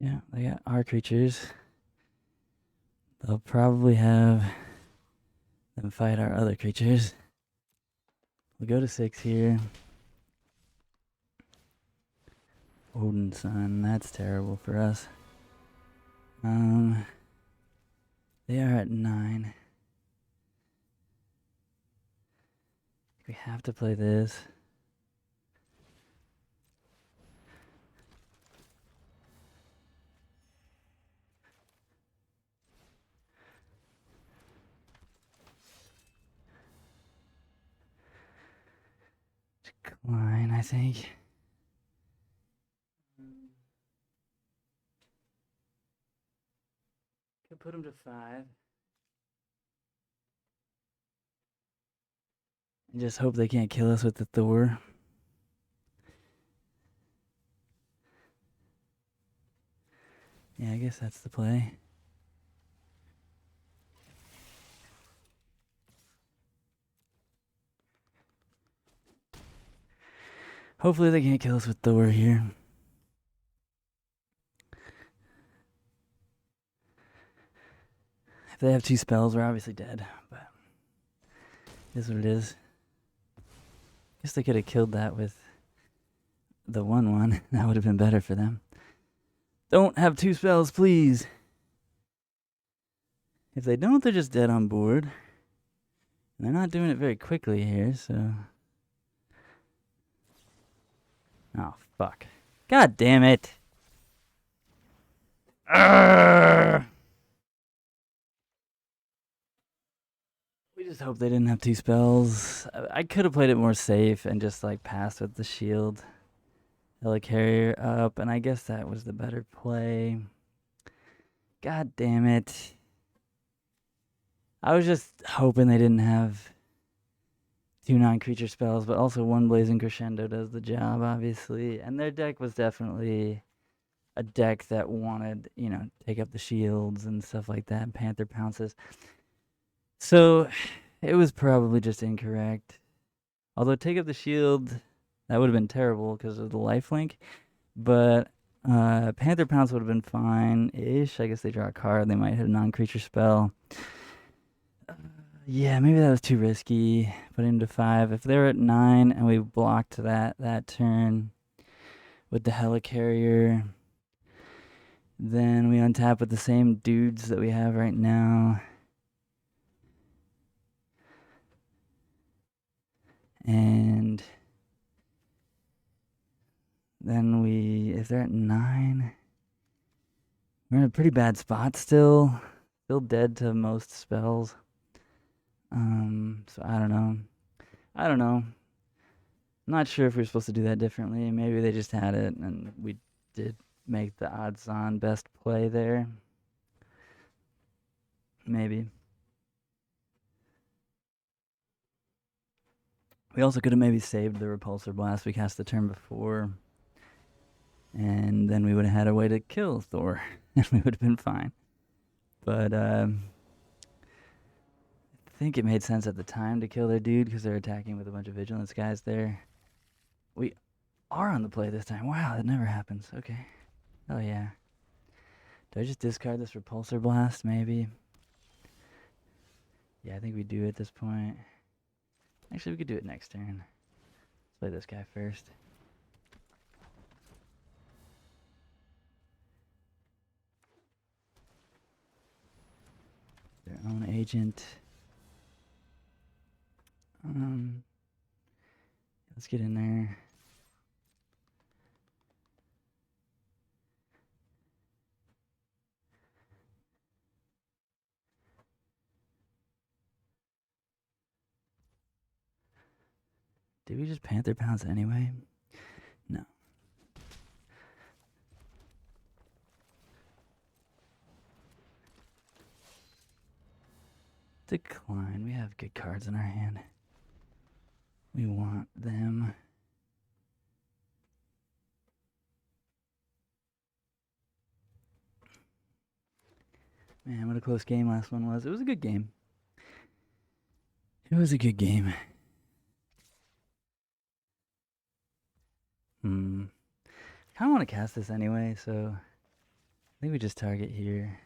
Speaker 1: Yeah, they got our creatures. They'll probably have them fight our other creatures. We'll go to 6 here. Odin Sun, that's terrible for us. They are at 9. We have to play this. Decline, I think. Could put him to 5. And just hope they can't kill us with the Thor. Yeah, I guess that's the play. Hopefully they can't kill us with Thor here. If they have 2 spells, we're obviously dead, but it is what it is. Guess they could have killed that with the 1/1. That would have been better for them. Don't have 2 spells, please. If they don't, they're just dead on board. And they're not doing it very quickly here, so... Oh, fuck. God damn it. Arrgh! We just hope they didn't have 2 spells. I could have played it more safe and just like passed with the shield. Helicarrier up, and I guess that was the better play. God damn it. I was just hoping they didn't have 2 non-creature spells, but also 1 Blazing Crescendo does the job, obviously. And their deck was definitely a deck that wanted, you know, take up the shields and stuff like that, and Panther Pounces. So, it was probably just incorrect. Although take up the shield, that would have been terrible because of the lifelink. But Panther Pounce would have been fine-ish. I guess they draw a card. They might hit a non-creature spell. Yeah, maybe that was too risky. Put him to 5. If they were at 9 and we blocked that turn with the Helicarrier, then we untap with the same dudes that we have right now. And then if they're at 9, we're in a pretty bad spot still. Still dead to most spells. So I don't know. I'm not sure if we were supposed to do that differently. Maybe they just had it and we did make the odds-on best play there. Maybe. We also could have maybe saved the Repulsor Blast we cast the turn before. And then we would have had a way to kill Thor. And we would have been fine. But I think it made sense at the time to kill their dude because they're attacking with a bunch of Vigilance guys there. We are on the play this time. Wow, that never happens. Okay. Oh, yeah. Do I just discard this Repulsor Blast, maybe? Yeah, I think we do at this point. Actually, we could do it next turn. Let's play this guy first. Their own agent. Let's get in there. Did we just Panther Pounce anyway? No. Decline. We have good cards in our hand. We want them. Man, what a close game last one was. It was a good game. It was a good game. Kind of want to cast this anyway, so I think we just target here.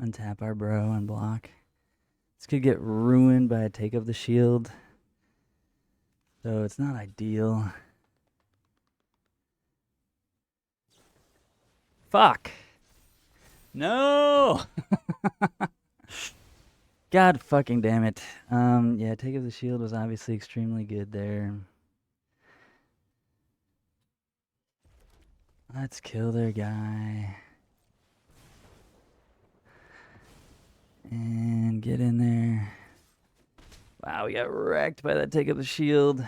Speaker 1: Untap our bro and block. This could get ruined by a take of the shield. So it's not ideal. Fuck. No! God fucking damn it. Yeah, take of the shield was obviously extremely good there. Let's kill their guy. And get in there. Wow, we got wrecked by that take of the shield.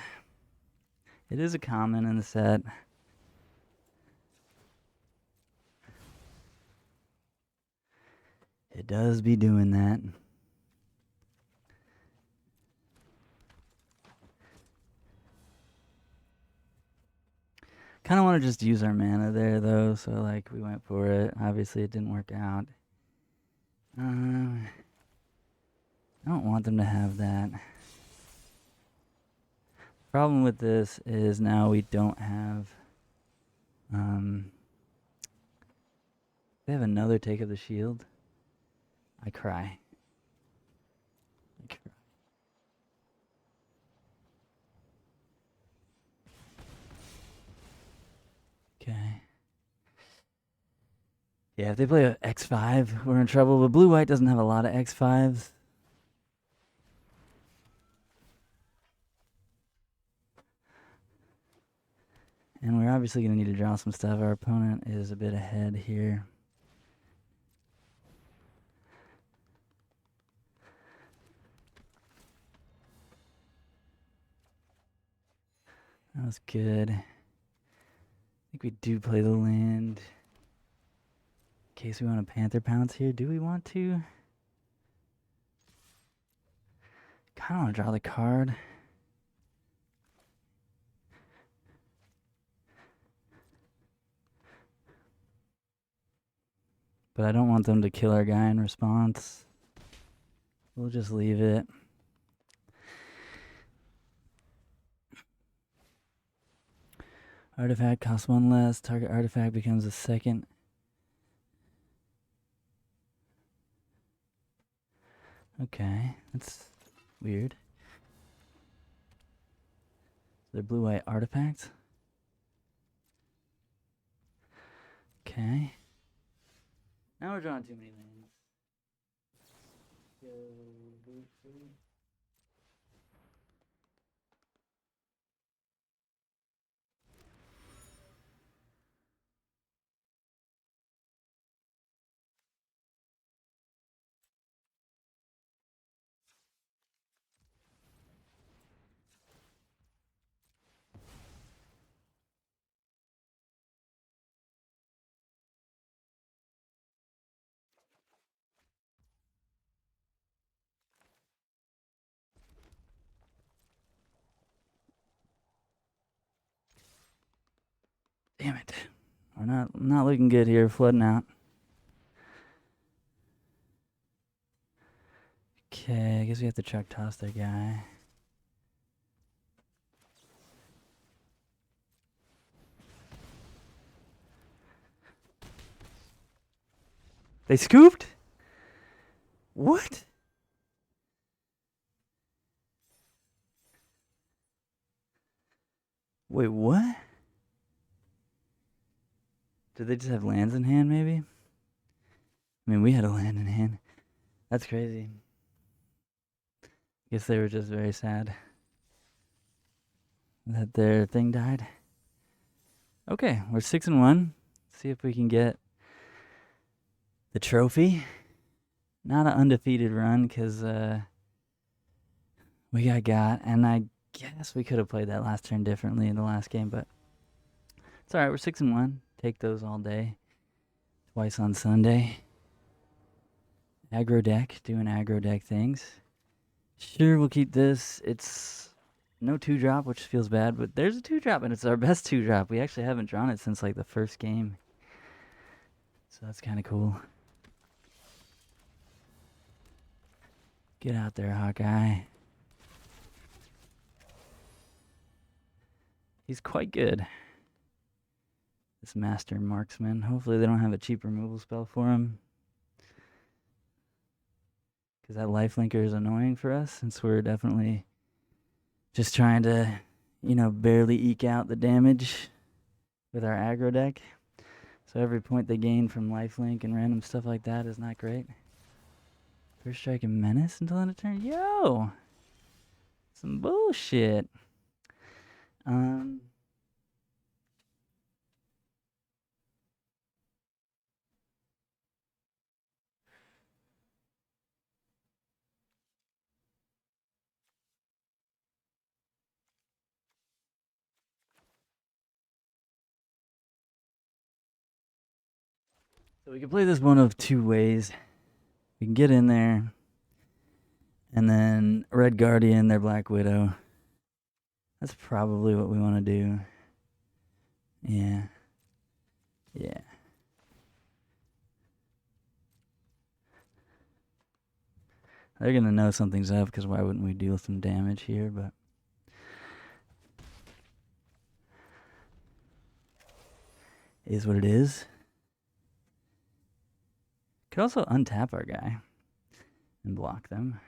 Speaker 1: It is a common in the set. It does be doing that. Kind of want to just use our mana there, though, so, like, we went for it. Obviously, it didn't work out. I don't want them to have that. Problem with this is now we don't have... they have another take of the shield. I cry. Okay. Yeah, if they play a X5, we're in trouble. But blue-white doesn't have a lot of X5s. And we're obviously going to need to draw some stuff. Our opponent is a bit ahead here. That was good. I think we do play the land. In case we want a Panther Pounce here. Do we want to? Kind of want to draw the card. But I don't want them to kill our guy in response. We'll just leave it. Artifact costs 1 less. Target artifact becomes a second. Okay, that's weird. They're blue-white artifacts. Okay. Now we're drawing too many lands. Damn it. We're not looking good here, flooding out. Okay, I guess we have to chuck toss their guy. They scooped? What? Wait, what? Did they just have lands in hand, maybe? I mean, we had a land in hand. That's crazy. Guess they were just very sad that their thing died. Okay, we're 6-1. See if we can get the trophy. Not an undefeated run, because we got, and I guess we could have played that last turn differently in the last game, but it's alright. We're 6-1. Take those all day. Twice on Sunday. Aggro deck, doing aggro deck things. Sure, we'll keep this. It's no 2-drop, which feels bad, but there's a 2-drop, and it's our best 2-drop. We actually haven't drawn it since like the first game. So that's kind of cool. Get out there, Hawkeye. He's quite good. This Master Marksman. Hopefully they don't have a cheap removal spell for him. Because that lifelinker is annoying for us, since we're definitely just trying to, barely eke out the damage with our aggro deck. So every point they gain from lifelink and random stuff like that is not great. First strike and menace until end of turn? Yo! Some bullshit. So we can play this one of two ways. We can get in there, and then Red Guardian, their Black Widow. That's probably what we want to do. Yeah. Yeah. They're going to know something's up, because why wouldn't we deal some damage here, but... is what it is. Could also untap our guy and block them.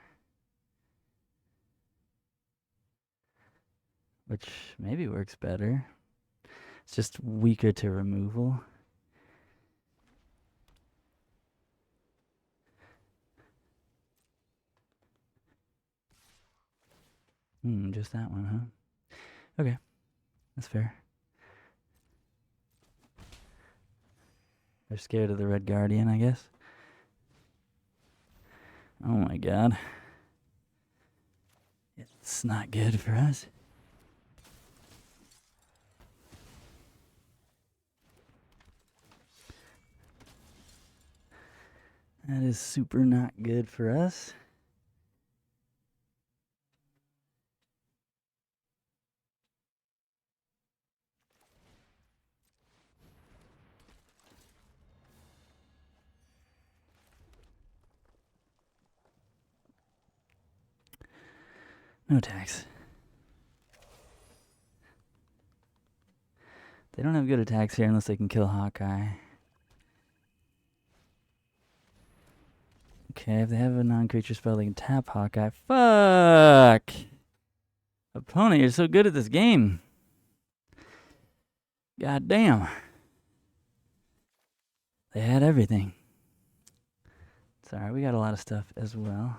Speaker 1: Which maybe works better. It's just weaker to removal. Just that one, huh? Okay. That's fair. They're scared of the Red Guardian, I guess. Oh my god. It's not good for us. That is super not good for us. No attacks. They don't have good attacks here unless they can kill Hawkeye. Okay, if they have a non-creature spell, they can tap Hawkeye. Fuck! Opponent, you're so good at this game. God damn. They had everything. It's alright, we got a lot of stuff as well.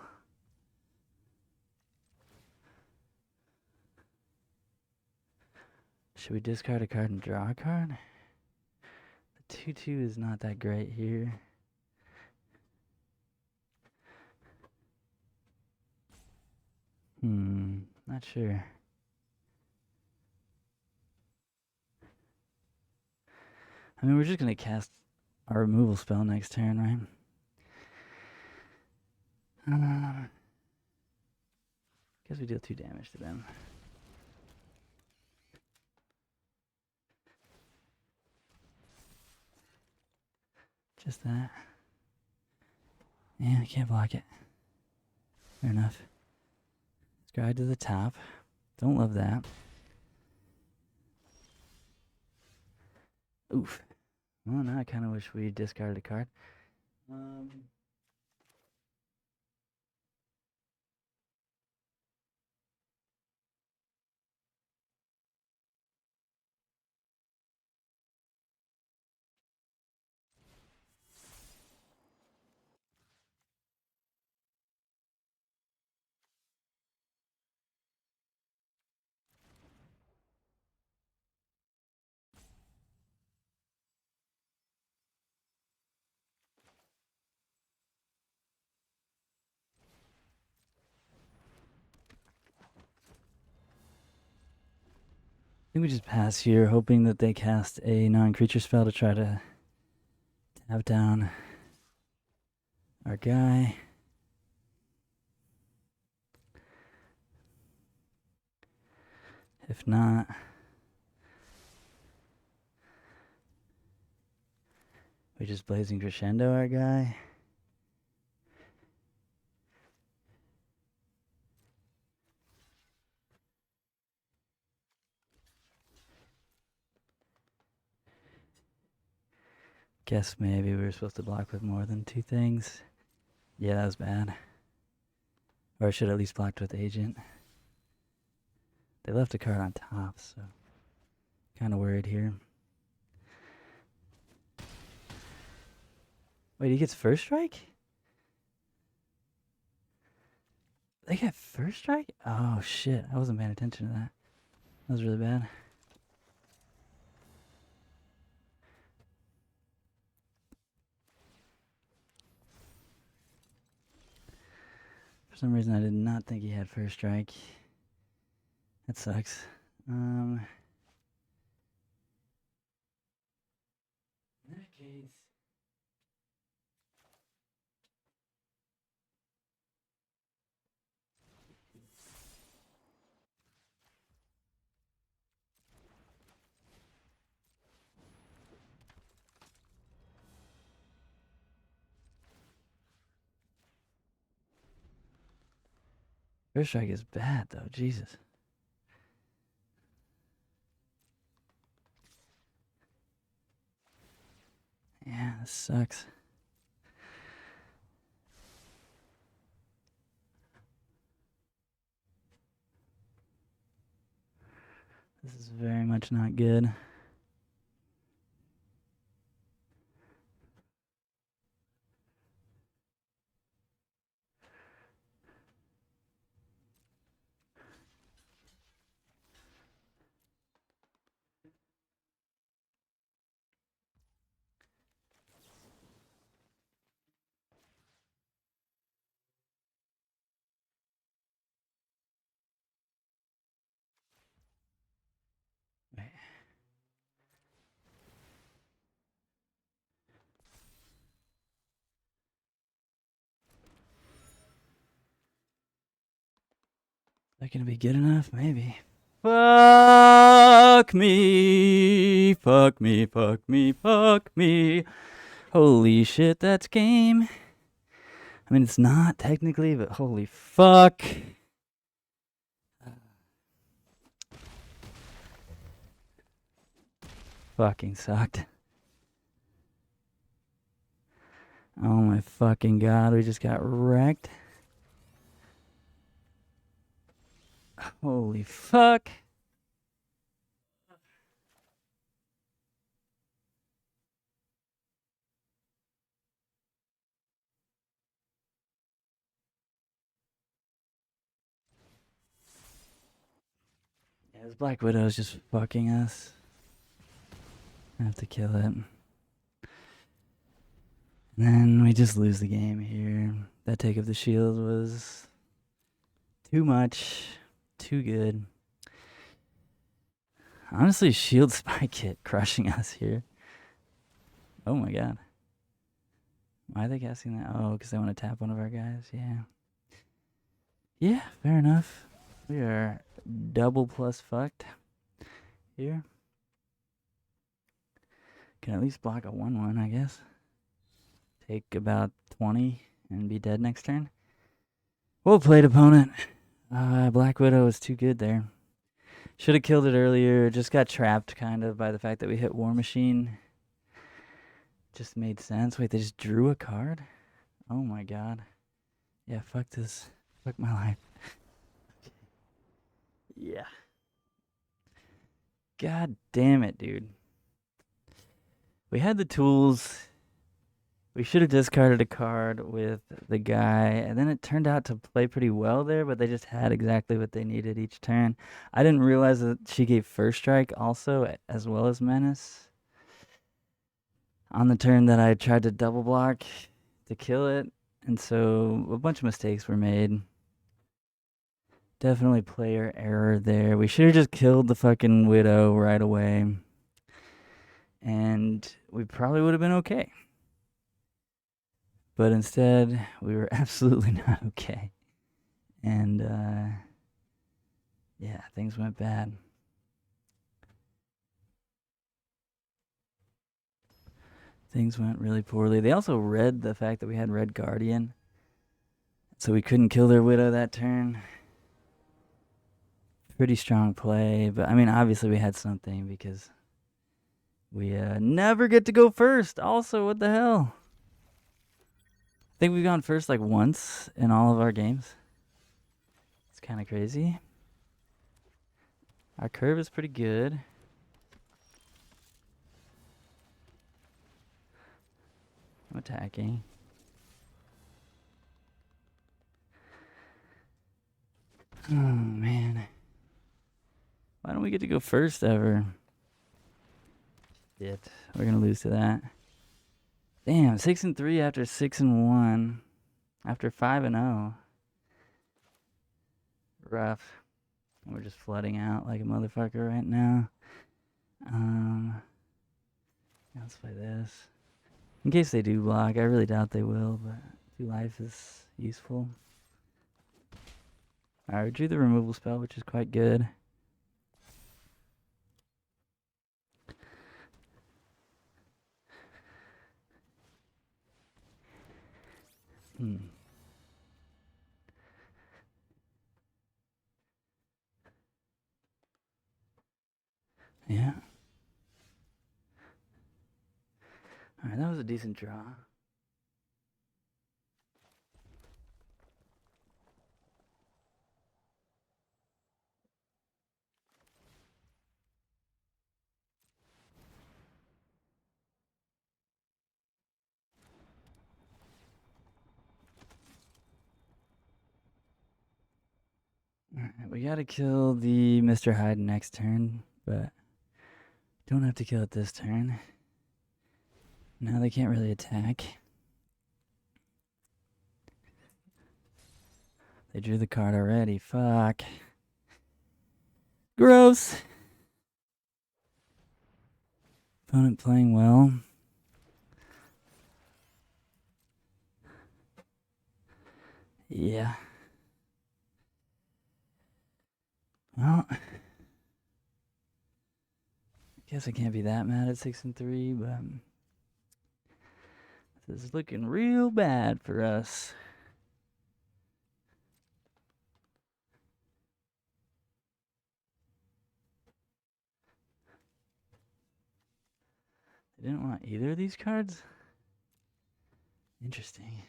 Speaker 1: Should we discard a card and draw a card? The 2/2 is not that great here. Not sure. I mean, we're just going to cast our removal spell next turn, right? Guess we deal 2 damage to them. Just that. Yeah, I can't block it. Fair enough. Scry to the top. Don't love that. Oof. Well, now I kind of wish we discarded a card. I think we just pass here, hoping that they cast a non-creature spell to try to tap down our guy. If not, we just Blazing Crescendo our guy. Guess maybe we were supposed to block with more than 2 things. Yeah, that was bad. Or I should have at least blocked with Agent. They left a card on top, so kind of worried here. Wait, he gets first strike? They get first strike? Oh shit, I wasn't paying attention to that. That was really bad. For some reason, I did not think he had first strike. That sucks. In that case... First strike is bad, though. Jesus. Yeah, this sucks. This is very much not good. Wait. Is that gonna be good enough? Maybe. Fuck me. Fuck me. Fuck me. Fuck me. Holy shit, that's game. I mean, it's not technically, but holy fuck. Fucking sucked. Oh my fucking god, we just got wrecked. Holy fuck. Yeah, this Black Widow is just fucking us. I have to kill it. And then we just lose the game here. That take of the shield was too much. Too good. Honestly, shield spy kit crushing us here. Oh my god. Why are they casting that? Oh, because they want to tap one of our guys? Yeah. Yeah, fair enough. We are double plus fucked here. Can at least block a 1-1, I guess. take about 20 and be dead next turn. Well played, opponent. Black Widow is too good there. Should have killed it earlier. Just got trapped kind of by the fact that we hit War Machine. Just made sense. Wait, they just drew a card? Oh my god. Yeah, fuck this. Fuck my life. Yeah. God damn it, dude. We had the tools. We should have discarded a card with the guy, and then it turned out to play pretty well there, but they just had exactly what they needed each turn. I didn't realize that she gave First Strike also, as well as Menace. On the turn that I tried to double block to kill it, and so a bunch of mistakes were made. Definitely player error there. We should have just killed the fucking Widow right away, and we probably would have been okay. But instead, we were absolutely not okay. And, yeah, things went bad. Things went really poorly. They also read the fact that we had Red Guardian, so we couldn't kill their Widow that turn. Pretty strong play, but I mean, obviously we had something because we never get to go first. Also, what the hell? I think we've gone first like once in all of our games. It's kind of crazy. Our curve is pretty good. I'm attacking. Oh, man. Why don't we get to go first ever? Shit. We're going to lose to that. Damn, 6-3 after 6-1. After 5-0. Rough. We're just flooding out like a motherfucker right now. Let's play this. In case they do block, I really doubt they will, but 2 life is useful. Alright, we drew the removal spell, which is quite good. Yeah. Alright, that was a decent draw. Alright, we gotta kill the Mr. Hyde next turn, but don't have to kill it this turn. Now they can't really attack. They drew the card already. Fuck. Gross. Opponent playing well. Yeah. Well, I guess I can't be that mad at 6-3, but this is looking real bad for us. They didn't want either of these cards? Interesting.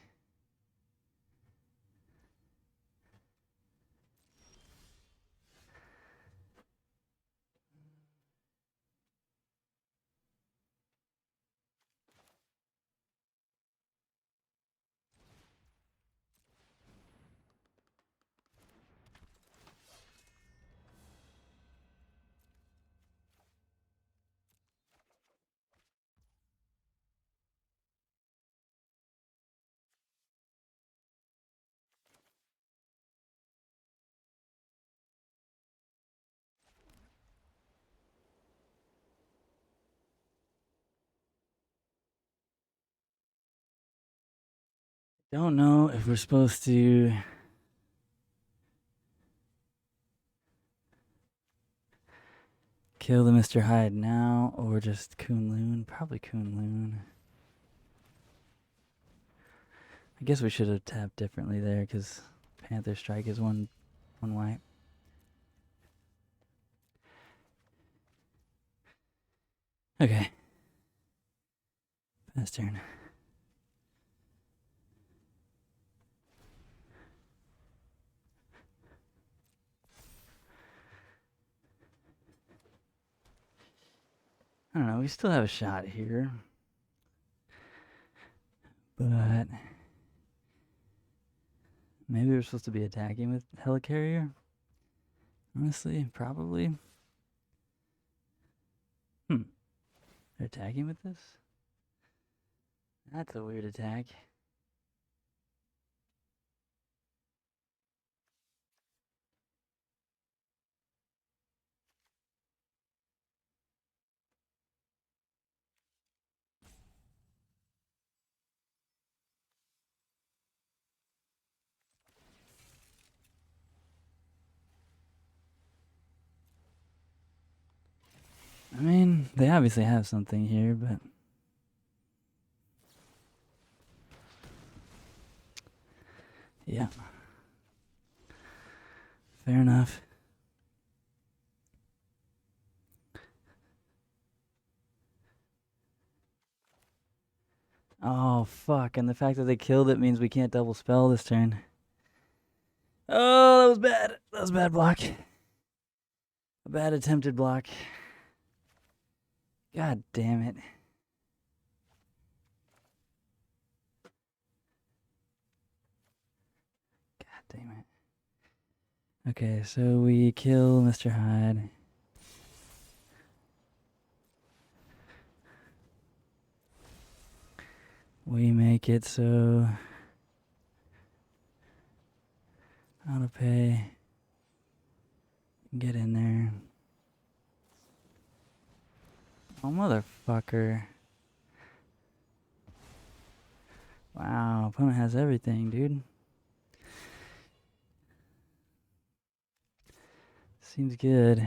Speaker 1: Don't know if we're supposed to kill the Mr. Hyde now or just Kunlun. Probably Kunlun. I guess we should have tapped differently there because Panther Strike is one white. Okay. Fast turn. I don't know. We still have a shot here. But maybe we're supposed to be attacking with Helicarrier. Honestly, probably. They're attacking with this? That's a weird attack. I mean, they obviously have something here, but yeah. Fair enough. Oh, fuck. And the fact that they killed it means we can't double spell this turn. Oh, that was bad. That was a bad block. A bad attempted block. God damn it. God damn it. Okay, so we kill Mr. Hyde. We make it so auto pay. Get in there. Oh, motherfucker. Wow, opponent has everything, dude. Seems good.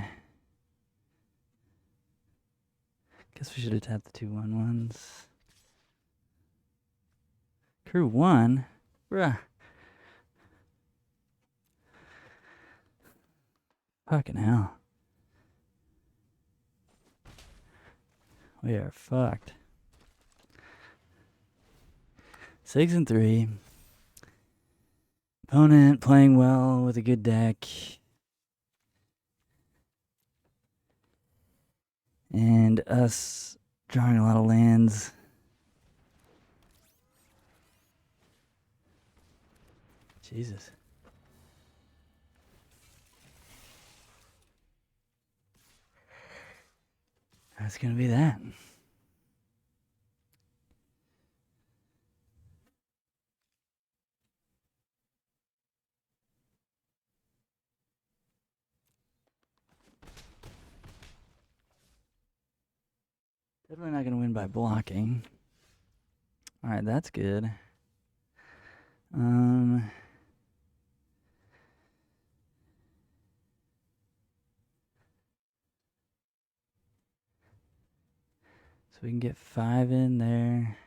Speaker 1: Guess we should have tapped the 2/1/1s. Crew 1? Bruh. Fucking hell. We are fucked. 6-3. Opponent playing well with a good deck. And us drawing a lot of lands. Jesus. That's gonna be that. Definitely not gonna win by blocking. Alright, that's good. So we can get 5 in there.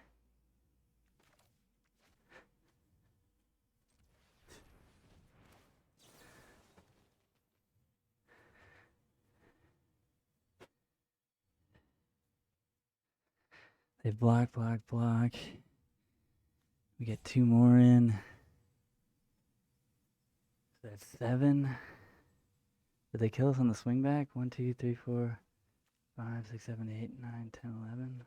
Speaker 1: They block. We get 2 more in. So that's 7. Did they kill us on the swing back? 1, 2, 3, 4, 5, 6, 7, 8, 9, 10, 11.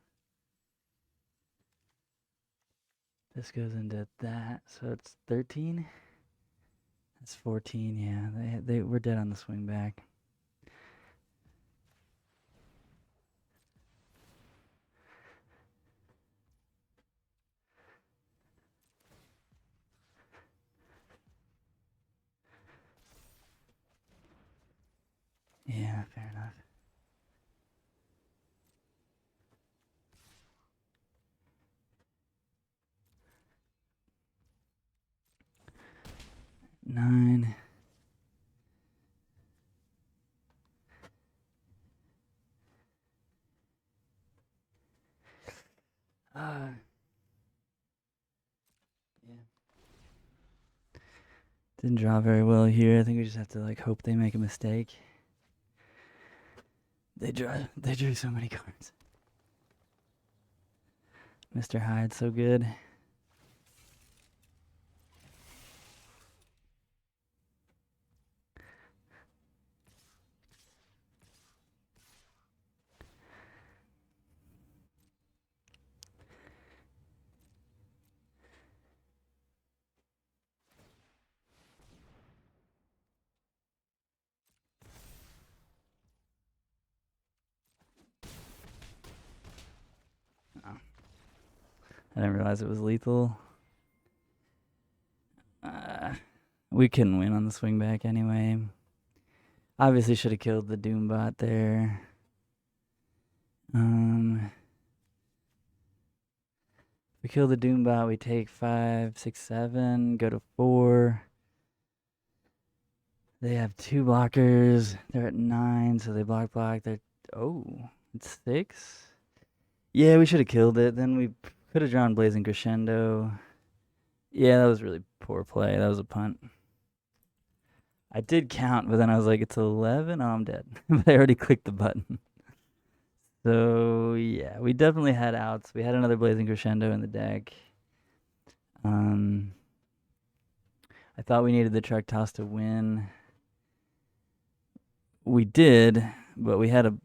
Speaker 1: This goes into that, so it's 13. That's 14. Yeah, they were dead on the swing back. Yeah, fair enough. Nine. Yeah. Didn't draw very well here. I think we just have to like hope they make a mistake. They drew so many cards. Mr. Hyde, so good. Oh. I didn't realize it was lethal. We couldn't win on the swing back anyway. Obviously should have killed the Doombot there. We kill the Doombot, we take 5, 6, 7, go to 4. They have 2 blockers. They're at 9, so they block. They're it's 6. Yeah, we should have killed it. Then we could have drawn Blazing Crescendo. Yeah, that was really poor play. That was a punt. I did count, but then I was like, it's 11. Oh, I'm dead. But I already clicked the button. So yeah, we definitely had outs. We had another Blazing Crescendo in the deck. I thought we needed the truck toss to win. We did, but we had a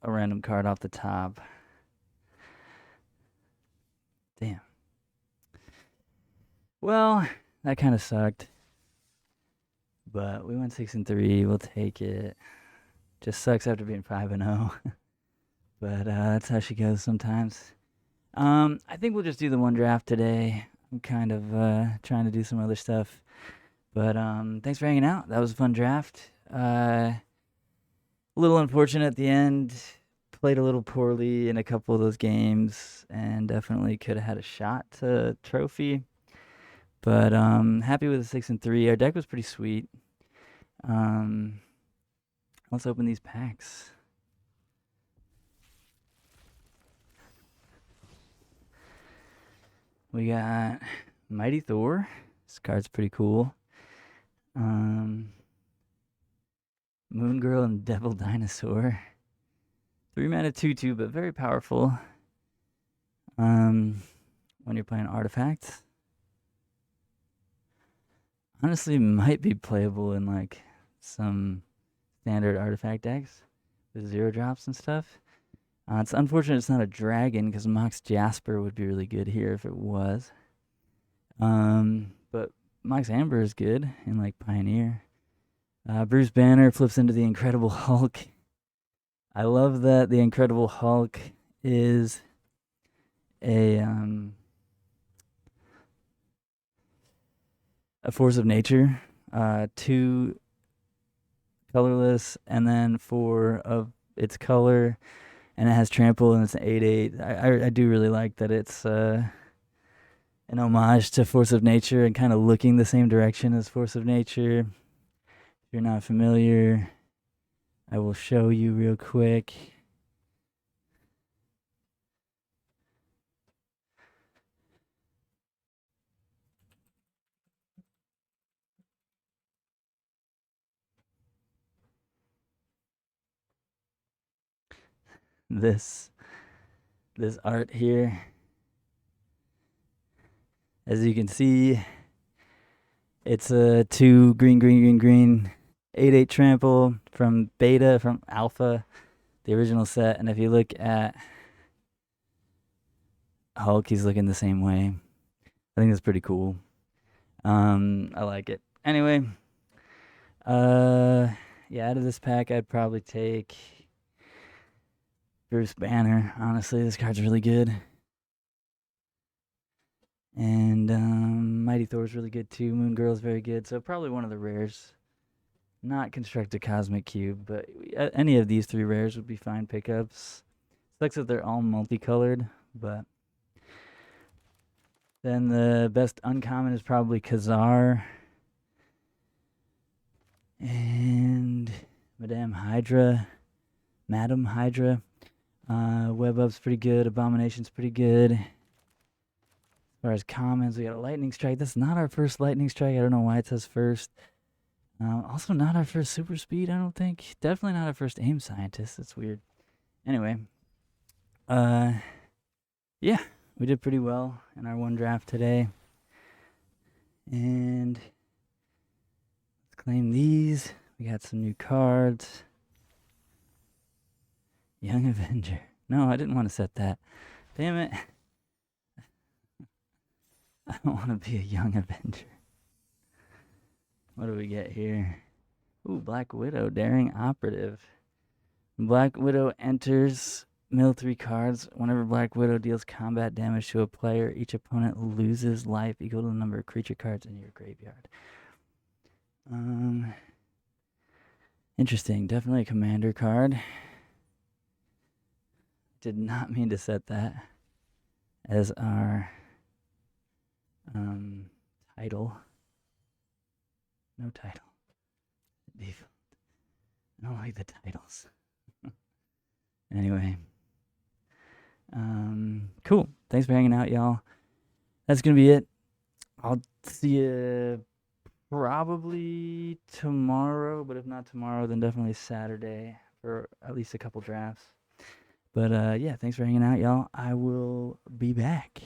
Speaker 1: random card off the top. Damn. Well, that kind of sucked. But we went 6-3. We'll take it. Just sucks after being 5-0. But that's how she goes sometimes. I think we'll just do the one draft today. I'm kind of trying to do some other stuff. But thanks for hanging out. That was a fun draft. A little unfortunate at the end. Played a little poorly in a couple of those games, and definitely could have had a shot to trophy. But happy with the 6-3. Our deck was pretty sweet. Let's open these packs. We got Mighty Thor. This card's pretty cool. Moon Girl and Devil Dinosaur. 3 mana 2/2, but very powerful. When you're playing artifacts. Honestly, might be playable in like some standard artifact decks with 0 drops and stuff. It's unfortunate it's not a dragon because Mox Jasper would be really good here if it was. But Mox Amber is good in like Pioneer. Bruce Banner flips into the Incredible Hulk. I love that the Incredible Hulk is a force of nature. 2 colorless, and then 4 of its color, and it has trample, and it's an 8/8. I do really like that it's an homage to Force of Nature and kind of looking the same direction as Force of Nature. If you're not familiar, I will show you real quick. This art here. As you can see, it's a 2 green, 8/8 trample from Beta, from Alpha, the original set. And if you look at Hulk, he's looking the same way. I think that's pretty cool. I like it. Anyway, yeah, out of this pack, I'd probably take Bruce Banner. Honestly, this card's really good. And Mighty Thor's really good too. Moon Girl's very good. So probably one of the rares. Not Construct a Cosmic Cube, but any of these 3 rares would be fine pickups. Sucks that they're all multicolored, but then the best uncommon is probably Khazar and Madame Hydra. Web Up's pretty good. Abomination's pretty good. far as comments, we got a lightning strike. That's not our first lightning strike. I don't know why it says first. Also, not our first super speed, I don't think. Definitely not our first aim scientist. That's weird. Anyway, yeah, we did pretty well in our one draft today. And let's claim these. We got some new cards. Young Avenger. No, I didn't want to set that. Damn it. I don't want to be a Young Avenger. What do we get here? Ooh, Black Widow, Daring Operative. Black Widow enters, mill 3 cards. Whenever Black Widow deals combat damage to a player, each opponent loses life equal to the number of creature cards in your graveyard. Interesting. Definitely a commander card. Did not mean to set that as our title. No title. Default. I don't like the titles. Anyway. Cool. Thanks for hanging out, y'all. That's gonna be it. I'll see you probably tomorrow, but if not tomorrow, then definitely Saturday for at least a couple drafts. But yeah, thanks for hanging out, y'all. I will be back.